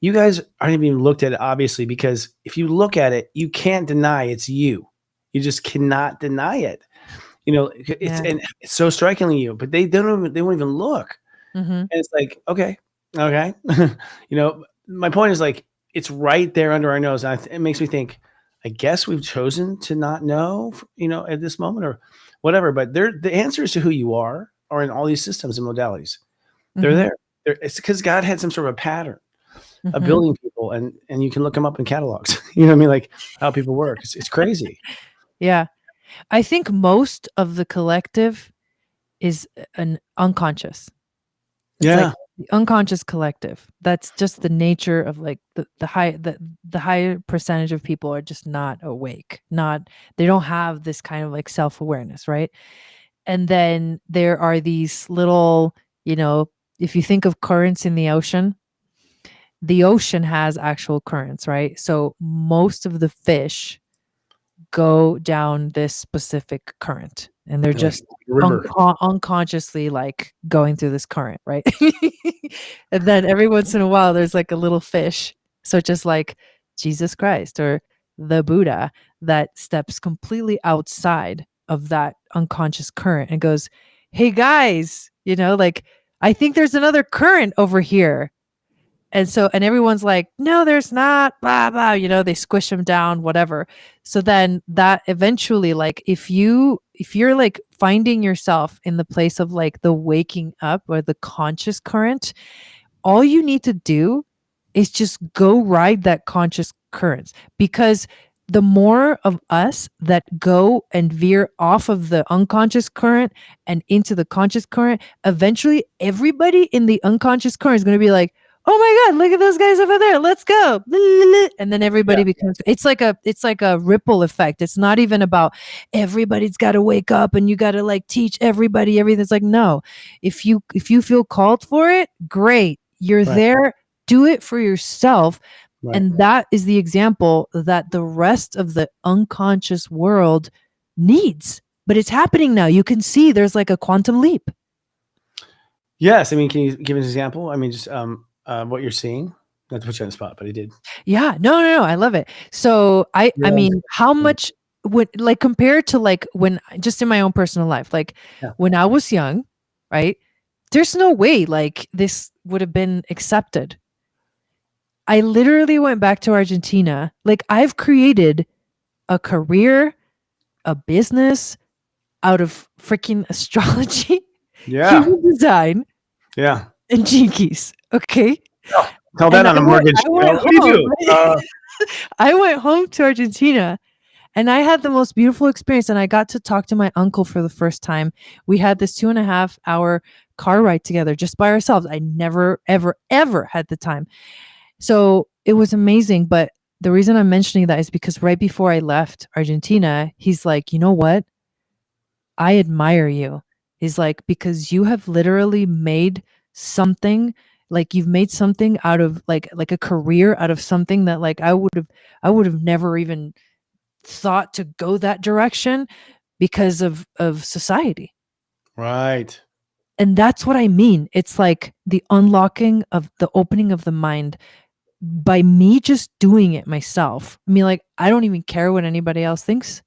you guys aren't even looked at it, obviously, because if you look at it, you can't deny it's you. You just cannot deny it. Yeah. And it's so strikingly you, but they won't even look. Mm-hmm. And it's like, okay. My point is like, it's right there under our nose. And it makes me think, I guess we've chosen to not know, at this moment or whatever, but the answers to who you are in all these systems and modalities. They're there. It's because God had some sort of a pattern of building people, and you can look them up in catalogs. You know what I mean? Like how people work. It's crazy. Yeah. I think most of the collective is an unconscious. It's like the unconscious collective. That's just the nature of like the higher percentage of people are just not awake. They don't have this kind of like self-awareness, right? And then there are these little, if you think of currents in the ocean has actual currents, right? So most of the fish go down this specific current and they're just river. unconsciously like going through this current, right? And then every once in a while there's like a little fish, such as like Jesus Christ or the Buddha, that steps completely outside of that unconscious current and goes, hey guys, like I think there's another current over here. And everyone's like, no, there's not, blah, blah, they squish them down, whatever. So then that eventually, like, if you're like finding yourself in the place of like the waking up or the conscious current, all you need to do is just go ride that conscious current, because the more of us that go and veer off of the unconscious current and into the conscious current, eventually everybody in the unconscious current is going to be like, oh my God, look at those guys over there. Let's go. And then everybody becomes, it's like a ripple effect. It's not even about everybody's got to wake up and you got to like teach everybody everything. It's like, no, if you feel called for it, great. You're there. Do it for yourself. Right. And that is the example that the rest of the unconscious world needs. But it's happening now. You can see there's like a quantum leap. Yes. I mean, can you give an example? I mean, just what you're seeing? Not to put you on the spot, but I did. Yeah. No. I love it. So I mean, how much would like compared to like when just in my own personal life, like when I was young, right? There's no way like this would have been accepted. I literally went back to Argentina. Like I've created a career, a business out of freaking astrology, human design, and jinkies. Okay. Tell that on a mortgage. What do you do? I went home to Argentina and I had the most beautiful experience. And I got to talk to my uncle for the first time. We had this 2.5 hour car ride together just by ourselves. I never, ever, ever had the time. So it was amazing. But the reason I'm mentioning that is because right before I left Argentina, he's like, you know what? I admire you. He's like, because you have literally made something, like you've made something out of like a career out of something that like I would have never even thought to go that direction because of society. Right. And that's what I mean. It's like the unlocking of the opening of the mind. by me just doing it myself. I mean, like, I don't even care what anybody else thinks.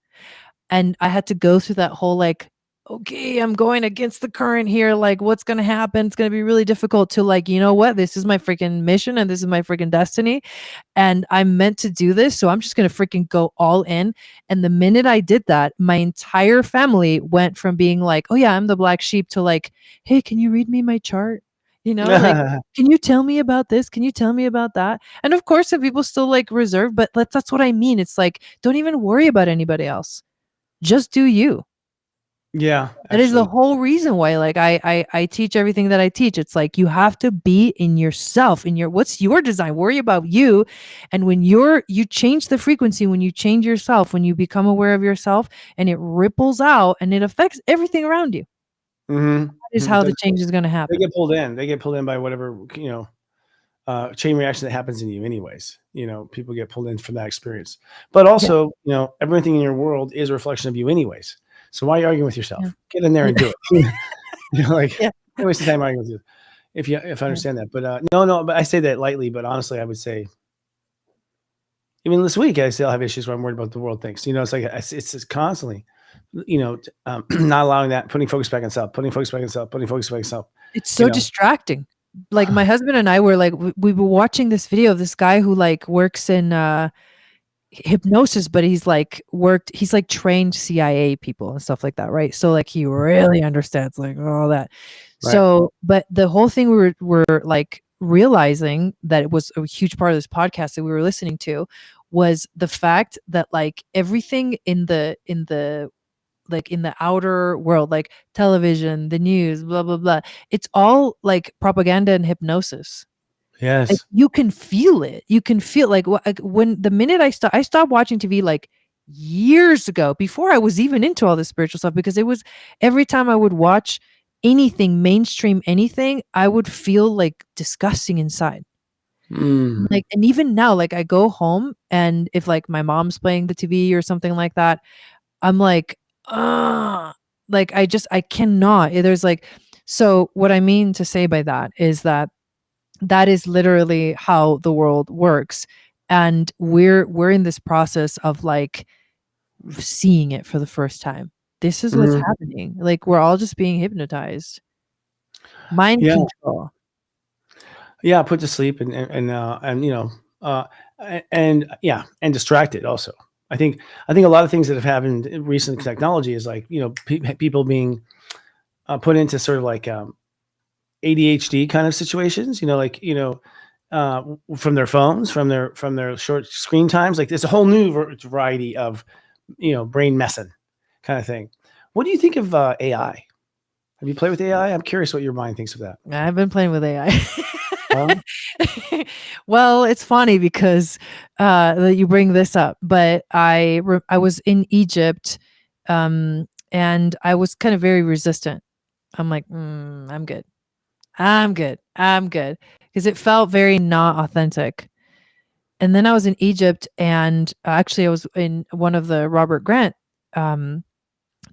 And I had to go through that whole like, okay, I'm going against the current here. Like, what's going to happen? It's going to be really difficult to like, you know what? This is my freaking mission and this is my freaking destiny. And I'm meant to do this. So I'm just going to freaking go all in. And the minute I did that, my entire family went from being like, oh, yeah, I'm the black sheep to like, hey, can you read me my chart? You know, like, can you tell me about this? Can you tell me about that? And of course, some people still like reserve, but that's what I mean. It's like, don't even worry about anybody else. Just do you. Yeah. That is the absolutely. whole reason why like I teach everything that I teach. It's like you have to be in yourself, in your what's your design. Worry about you. And when you change the frequency, when you change yourself, when you become aware of yourself and it ripples out and it affects everything around you. Mm-hmm. That is how the change is going to They happen. get pulled in. They get pulled in by whatever, chain reaction that happens in you anyways. People get pulled in from that experience. But also, everything in your world is a reflection of you anyways. So why are you arguing with yourself? Yeah. Get in there and do it. Like, Yeah. don't waste the time arguing with you. If I understand that. But no, but I say that lightly, but honestly, I would say even this week, I still have issues where I'm worried about the world thinks. It's like it's constantly, not allowing that, putting focus back on self, putting focus back on self, putting focus back on self. It's so distracting. Like my husband and I were like, we were watching this video of this guy who like works in hypnosis, but he's like trained CIA people and stuff like that, right? So like he really understands like all that. Right. So, but the whole thing we were like realizing that it was a huge part of this podcast that we were listening to was the fact that like everything in the like in the outer world, like television, the news, blah blah blah, it's all like propaganda and hypnosis. Like Yes. you can feel it. You can feel like when the minute I stopped watching TV like years ago before I was even into all this spiritual stuff, because it was every time I would watch anything mainstream, anything, I would feel like disgusting inside. Mm. Like, and even now, like I go home and if like my mom's playing the TV or something like that, I'm like, like I cannot. There's like, so what I mean to say by that is that is literally how the world works, and we're in this process of like seeing it for the first time. This is what's happening. Like we're all just being hypnotized. Mind control. Yeah, put to sleep and and distracted also. I think a lot of things that have happened in recent technology is like people being put into sort of like ADHD kind of situations. From their phones, from their short screen times. Like there's a whole new variety of brain messing kind of thing. What do you think of AI? Have you played with AI? I'm curious what your mind thinks of that. I've been playing with AI. Well, it's funny because you bring this up, but I was in Egypt, and I was kind of very resistant. I'm like, I'm good, because it felt very not authentic. And then I was in Egypt, and actually I was in one of the Robert Grant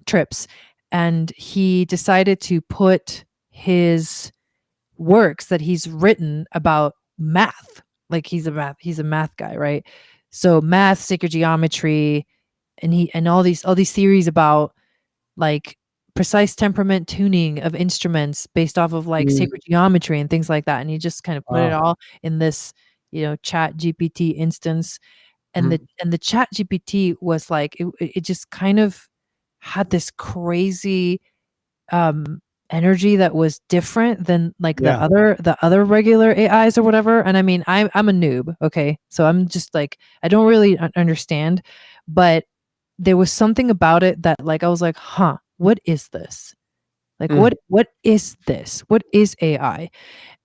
trips, and he decided to put his works that he's written about math. Like he's a math guy, right? So math, sacred geometry, and all these theories about like precise temperament tuning of instruments based off of like sacred geometry and things like that. And he just kind of put it all in this, chat GPT instance. And the chat GPT was like, it just kind of had this crazy energy that was different than like the other regular AIs or whatever. And I mean, I'm a noob. Okay. So I'm just like, I don't really understand, but there was something about it that like, I was like, what is this? Like, what is this? What is AI?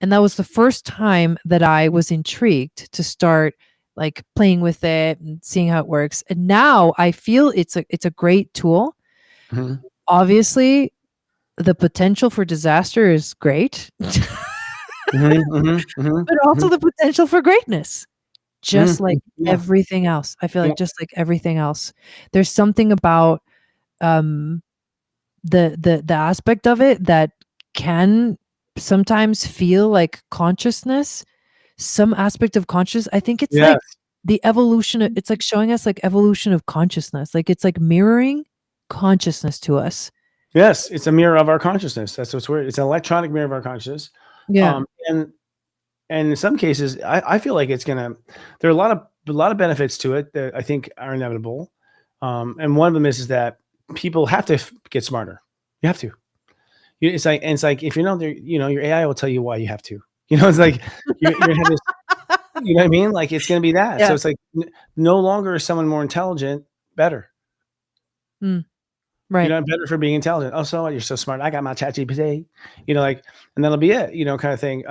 And that was the first time that I was intrigued to start like playing with it and seeing how it works. And now I feel it's a great tool. Obviously, the potential for disaster is great, but also the potential for greatness, just like everything else. I feel like just like everything else, there's something about the aspect of it that can sometimes feel like consciousness. some aspect of conscious. I think it's Yes. like the evolution of, it's like showing us like evolution of consciousness. Like it's like mirroring consciousness to us. Yes, it's a mirror of our consciousness. That's what's weird. It's an electronic mirror of our consciousness. Yeah. And in some cases, I feel like it's gonna. There are a lot of benefits to it that I think are inevitable. And one of them is that people have to get smarter. You have to. It's like if you're not there, your AI will tell you why you have to. It's like you have this. You know what I mean? Like it's gonna be that. Yeah. So it's like no longer is someone more intelligent better. Right. I'm better for being intelligent. Oh, so what? You're so smart. I got my chat GPT, like, and that'll be it, kind of thing.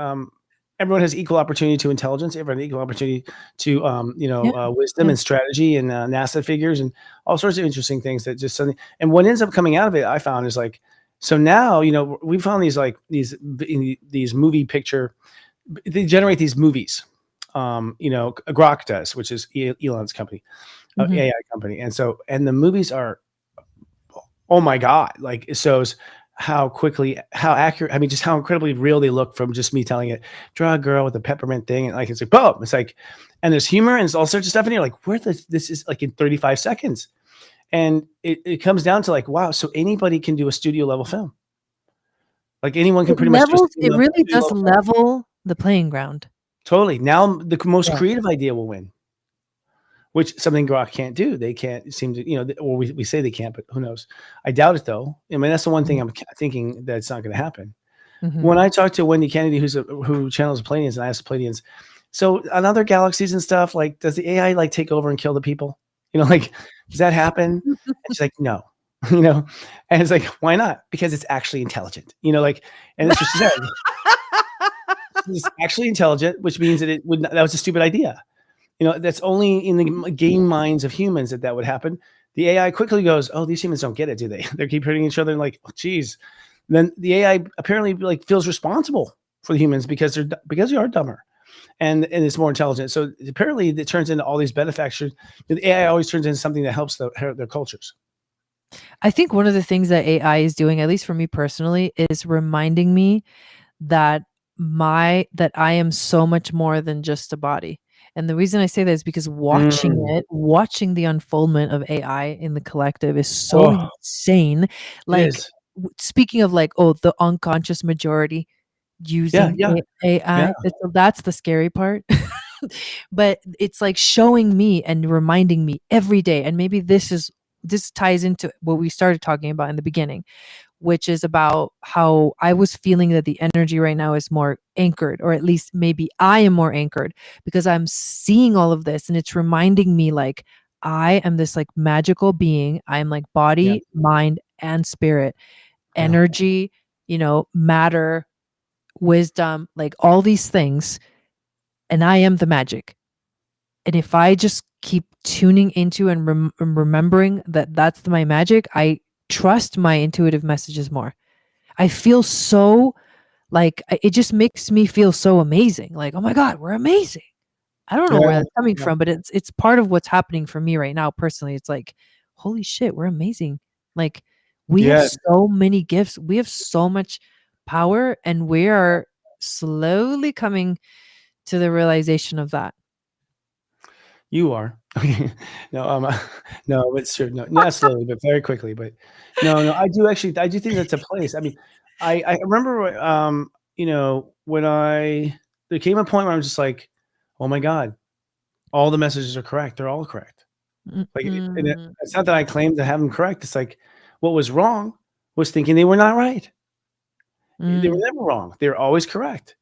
Everyone has equal opportunity to intelligence. Everyone has equal opportunity to, wisdom Yeah. and strategy and NASA figures and all sorts of interesting things that just suddenly, and what ends up coming out of it, I found is like, so now, we found these movie picture, they generate these movies, Grok does, which is Elon's company, Mhm. AI company. And the movies are, oh my God, like it shows how quickly, how accurate, I mean, just how incredibly real they look from just me telling it, draw a girl with a peppermint thing. And like, it's like, boom, it's like, and there's humor and it's all sorts of stuff. And you're like, this is like in 35 seconds. And it comes down to like, wow, so anybody can do a studio level film. Like anyone can pretty much It really does level the playing ground. Totally. Now the most Yeah. creative idea will win. Which something Grok can't do. They can't seem to, or we say they can't, but who knows? I doubt it though. I mean, that's the one thing I'm thinking that's not going to happen. Mhm. When I talked to Wendy Kennedy, who channels Pleiadians, and I asked Pleiadians, so on other galaxies and stuff, like, does the AI like take over and kill the people? Like, does that happen? And she's like, no, and it's like, why not? Because it's actually intelligent, like, and that's what she said. It's actually intelligent, which means that that was a stupid idea. That's only in the game minds of humans that would happen. The AI quickly goes, oh, these humans don't get it, do they? They keep hurting each other and like, oh, geez. Then the AI apparently like feels responsible for the humans because they are dumber and it's more intelligent. So apparently it turns into all these benefactors. The AI always turns into something that helps their cultures. I think one of the things that AI is doing, at least for me personally, is reminding me that I am so much more than just a body. And the reason I say that is because watching the unfoldment of AI in the collective is so insane. Like, speaking of like, the unconscious majority using AI, that's the scary part. But it's like showing me and reminding me every day. And maybe this ties into what we started talking about in the beginning, which is about how I was feeling that the energy right now is more anchored, or at least maybe I am more anchored because I'm seeing all of this and it's reminding me like I am this like magical being. I'm like body, mind, and spirit, energy, matter, wisdom, like all these things. And I am the magic. And if I just keep tuning into and remembering that that's my magic, I trust my intuitive messages more. I feel so like it just makes me feel so amazing. Like, oh my God, we're amazing. I don't know where that's coming from, but it's part of what's happening for me right now personally. It's like, holy shit, we're amazing. Like we have so many gifts. We have so much power, and we are slowly coming to the realization of that. You are. No, no, it's true. No, not slowly, but very quickly. But no, I do think that's a place. I mean, I remember, when there came a point where I'm just like, oh my God, all the messages are correct. They're all correct. Like, it's not that I claim to have them correct. It's like, what was wrong was thinking they were not right. They were never wrong. They were always correct.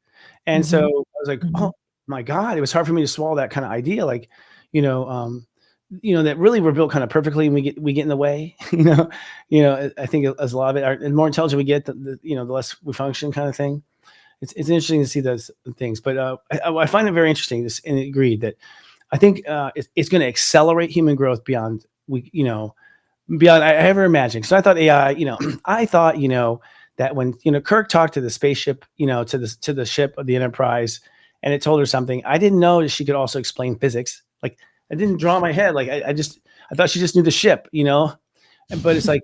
And so I was like, oh my God, it was hard for me to swallow that kind of idea. Like, that really we're built kind of perfectly and we get in the way, I think as a lot of it, the more intelligent we get, the less we function kind of thing. It's interesting to see those things, but I find it very interesting and agreed that I think it's going to accelerate human growth beyond I ever imagined. So I thought AI, I thought, that when, Kirk talked to the spaceship, to the ship of the Enterprise, and it told her something, I didn't know that she could also explain physics. Like, I didn't draw in my head. Like, I thought she just knew the ship, but it's like,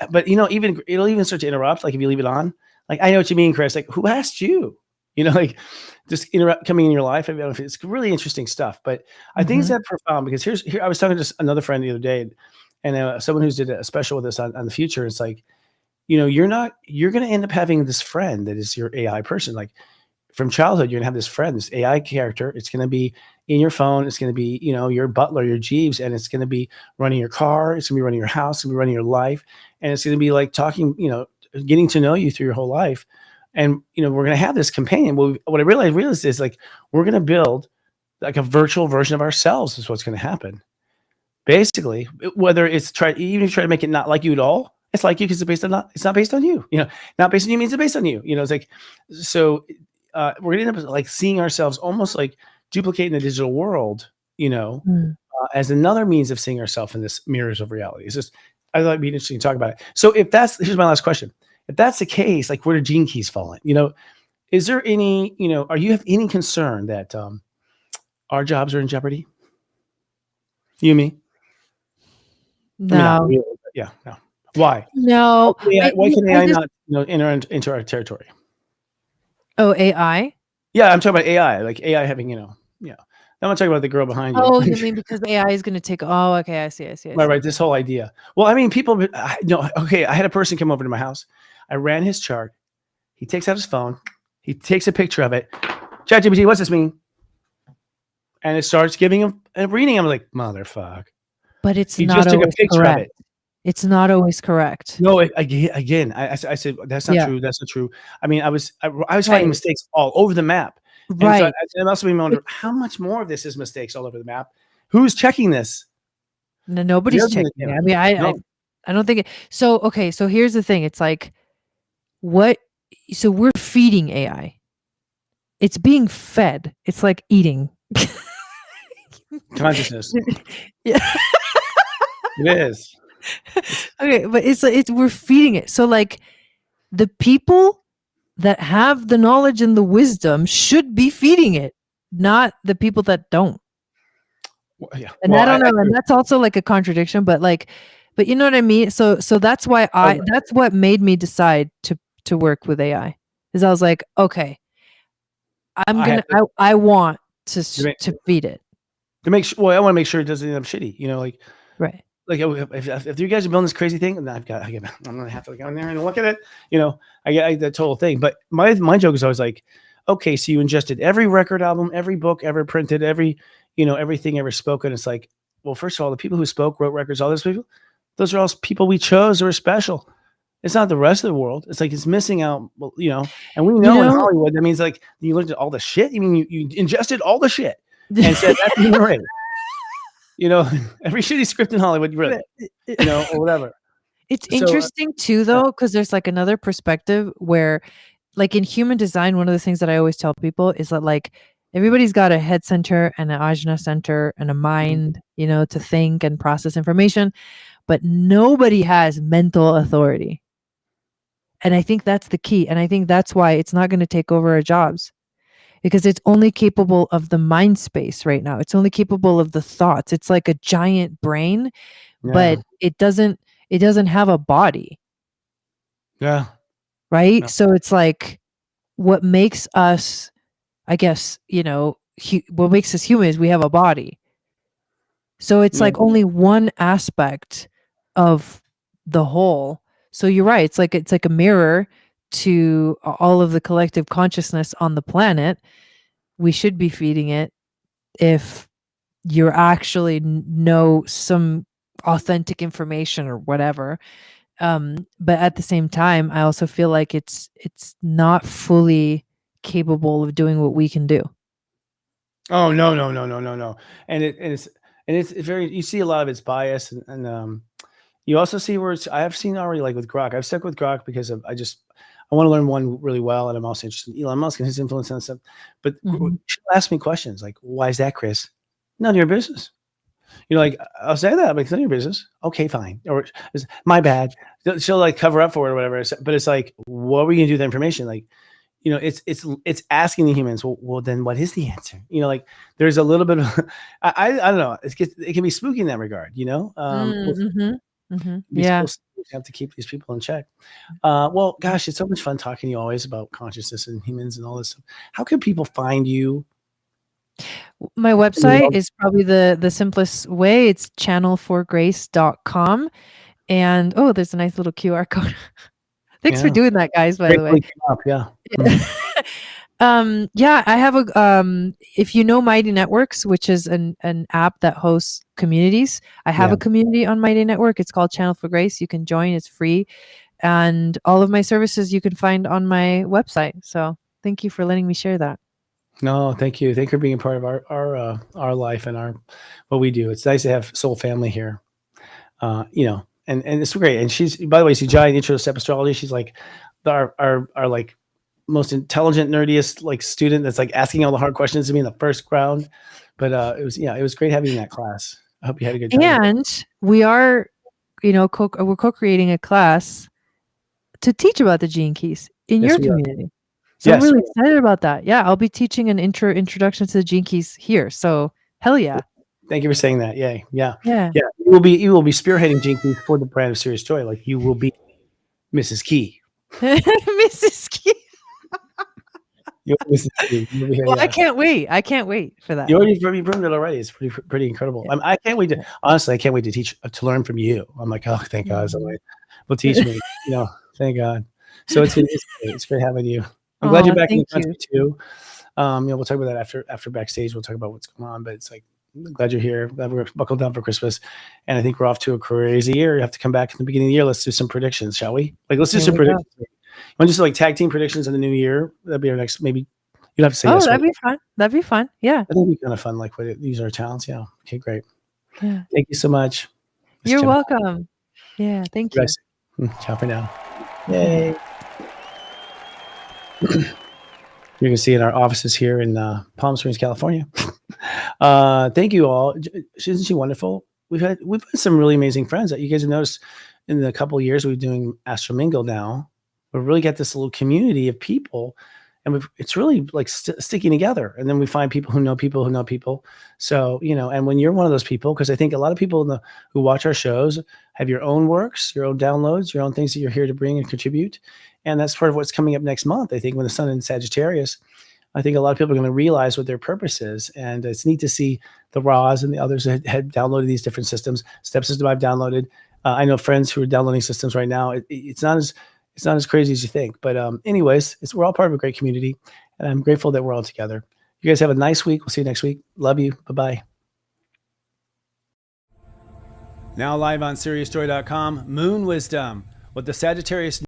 but it'll even start to interrupt. Like if you leave it on, like, I know what you mean, Chris. Like, who asked you? like just coming in your life. I mean, it's really interesting stuff. But I think it's that profound because here I was talking to another friend the other day, and someone who's did a special with us on the future. It's like, you're going to end up having this friend that is your AI person. Like from childhood, you're going to have this friend, this AI character. It's going to be in your phone. It's going to be, your butler, your Jeeves, and it's going to be running your car. It's going to be running your house. It's going to be running your life. And it's going to be like talking, getting to know you through your whole life. And, we're going to have this companion. Well, what I realized is like, we're going to build like a virtual version of ourselves is what's going to happen. Basically, whether it's even if you try to make it not like you at all, it's like you because it's not based on you. Not based on you means it's based on you. It's like, so we're going to end up like seeing ourselves almost like duplicating the digital world, as another means of seeing ourselves in this mirrors of reality. It's just, I thought it'd be interesting to talk about it. So here's my last question. If that's the case, like where do gene keys fall in? Is there any, are you have any concern that our jobs are in jeopardy? You and me? No. I mean, yeah, no. Why? No. Why can AI not enter into our territory? Oh, AI? Yeah, I'm talking about AI, like AI having, yeah. I'm not talking about the girl behind you. Oh, you mean because AI is going to take? Oh, okay, I see. Right. This whole idea. Well, I mean, people. Okay. I had a person come over to my house. I ran his chart. He takes out his phone. He takes a picture of it. ChatGPT, what's this mean? And it starts giving him a reading. I'm like, motherfuck. But it's he not just took always a picture correct. of it. It's not always correct. No, again, I said that's not true. That's not true. I mean, I was finding mistakes all over the map. Right. And so it also made me wonder how much more of this is mistakes all over the map. Who's checking this? No, nobody's checking it. I mean, I don't think it. So, okay. So here's the thing. It's like, so we're feeding AI. It's being fed. It's like eating. Consciousness. Yeah. It is. Okay. But it's we're feeding it. So like the people that have the knowledge and the wisdom should be feeding it, not the people that don't. Well, yeah. And I don't know. And that's also like a contradiction, but you know what I mean? So that's why that's what made me decide to work with AI is I was like, okay, I want to feed it. To make sure, I want to make sure it doesn't end up shitty, like, right. Like if you guys are building this crazy thing, then I'm gonna have to go in there and look at it. I get the total thing. But my joke is always like, okay, so you ingested every record album, every book ever printed, every everything ever spoken. It's like, well, first of all, the people who spoke, wrote records, all those people, those are all people we chose who are special. It's not the rest of the world. It's like it's missing out, and we know in Hollywood that means like you looked at all the shit. You mean you ingested all the shit and said that's right. Every shitty script in Hollywood, you read it, or whatever. It's interesting too, though, because there's like another perspective where, like in human design, one of the things that I always tell people is that like everybody's got a head center and an ajna center and a mind, to think and process information, but nobody has mental authority. And I think that's the key. And I think that's why it's not going to take over our jobs. Because it's only capable of the mind space right now. It's only capable of the thoughts. It's like a giant brain, but it doesn't have a body. Yeah. Right. Yeah. So it's like what makes us, I guess, what makes us human is we have a body. So it's like only one aspect of the whole. So you're right. It's like a mirror to all of the collective consciousness on the planet. We should be feeding it if you actually know some authentic information or whatever. But at the same time, I also feel like it's not fully capable of doing what we can do. Oh no. And it's very, you see a lot of its bias and you also see where I have seen already, like with Grok. I've stuck with Grok because I want to learn one really well, and I'm also interested in Elon Musk and his influence on stuff. But you should ask me questions like, "Why is that, Chris?" None of your business. Like I'll say that, but it's none of your business. Okay, fine. Or my bad. She'll like cover up for it or whatever. But it's like, what are we gonna do with that information? Like, it's asking the humans. Well, then what is the answer? Like there's a little bit of, I don't know. It can be spooky in that regard. Yeah. We have to keep these people in check. Well, gosh, it's so much fun talking to you always about consciousness and humans and all this stuff. How can people find you? My website is probably the simplest way. It's channelforgrace.com. And oh, there's a nice little QR code. Thanks for doing that, guys, by the way. Up, yeah. Yeah, I have a if you know Mighty Networks, which is an app that hosts communities. I have a community on Mighty Network. It's called Channel for Grace. You can join, it's free. And all of my services you can find on my website. So thank you for letting me share that. No, thank you. Thank you for being a part of our life and what we do. It's nice to have soul family here. You know, and it's great. And she's, by the way, she's giant intro to step astrology. She's like our like most intelligent, nerdiest like student that's like asking all the hard questions to me in the first round. But it was great having you in that class. I hope you had a good time. And we are, you know, we're co-creating a class to teach about the gene keys in your community. So I'm really excited about that. Yeah, I'll be teaching an introduction to the gene keys here. So hell yeah. Thank you for saying that. Yay. Yeah. Yeah. Yeah. You will be spearheading gene keys for the brand of Serious Joy. Like you will be Mrs. Key. Mrs. Key. You're Mrs. Key. You'll be here, well, I can't wait. I can't wait for that. You already ruined it already. It's pretty incredible. Yeah. I can't wait to, honestly, I can't wait to learn from you. I'm like, oh, thank God. Somebody will teach me, you know, thank God. So it's great. It's great having you. I'm glad you're back in the country too. You know, we'll talk about that after backstage. We'll talk about what's going on, but it's like, I'm glad you're here. Glad we're buckled down for Christmas. And I think we're off to a crazy year. You have to come back in the beginning of the year. Let's do some predictions, shall we? Like, let's do some predictions. You want to just like tag team predictions in the new year? That'd be our next, maybe you'd have to say yes. That'd be fun. That'd be fun. Yeah. I think it'd be kind of fun. Like, use our talents. Yeah. Okay, great. Yeah. Thank you so much. You're welcome. Yeah. Thank you. Ciao for now. Yay. You can see in our offices here in Palm Springs, California. Thank you all. Isn't she wonderful? We've had some really amazing friends that you guys have noticed in the couple of years we've been doing Astro Mingle now. We really got this little community of people, and it's really like sticking together. And then we find people who know people who know people. So, you know, and when you're one of those people, because I think a lot of people who watch our shows have your own works, your own downloads, your own things that you're here to bring and contribute. And that's part of what's coming up next month. I think when the sun in Sagittarius, I think a lot of people are going to realize what their purpose is. And it's neat to see the Roz and the others that had downloaded these different systems. Step System I've downloaded. I know friends who are downloading systems right now. It's not as crazy as you think. But anyways, we're all part of a great community. And I'm grateful that we're all together. You guys have a nice week. We'll see you next week. Love you. Bye-bye. Now live on SeriousJoy.com, Moon Wisdom. What the Sagittarius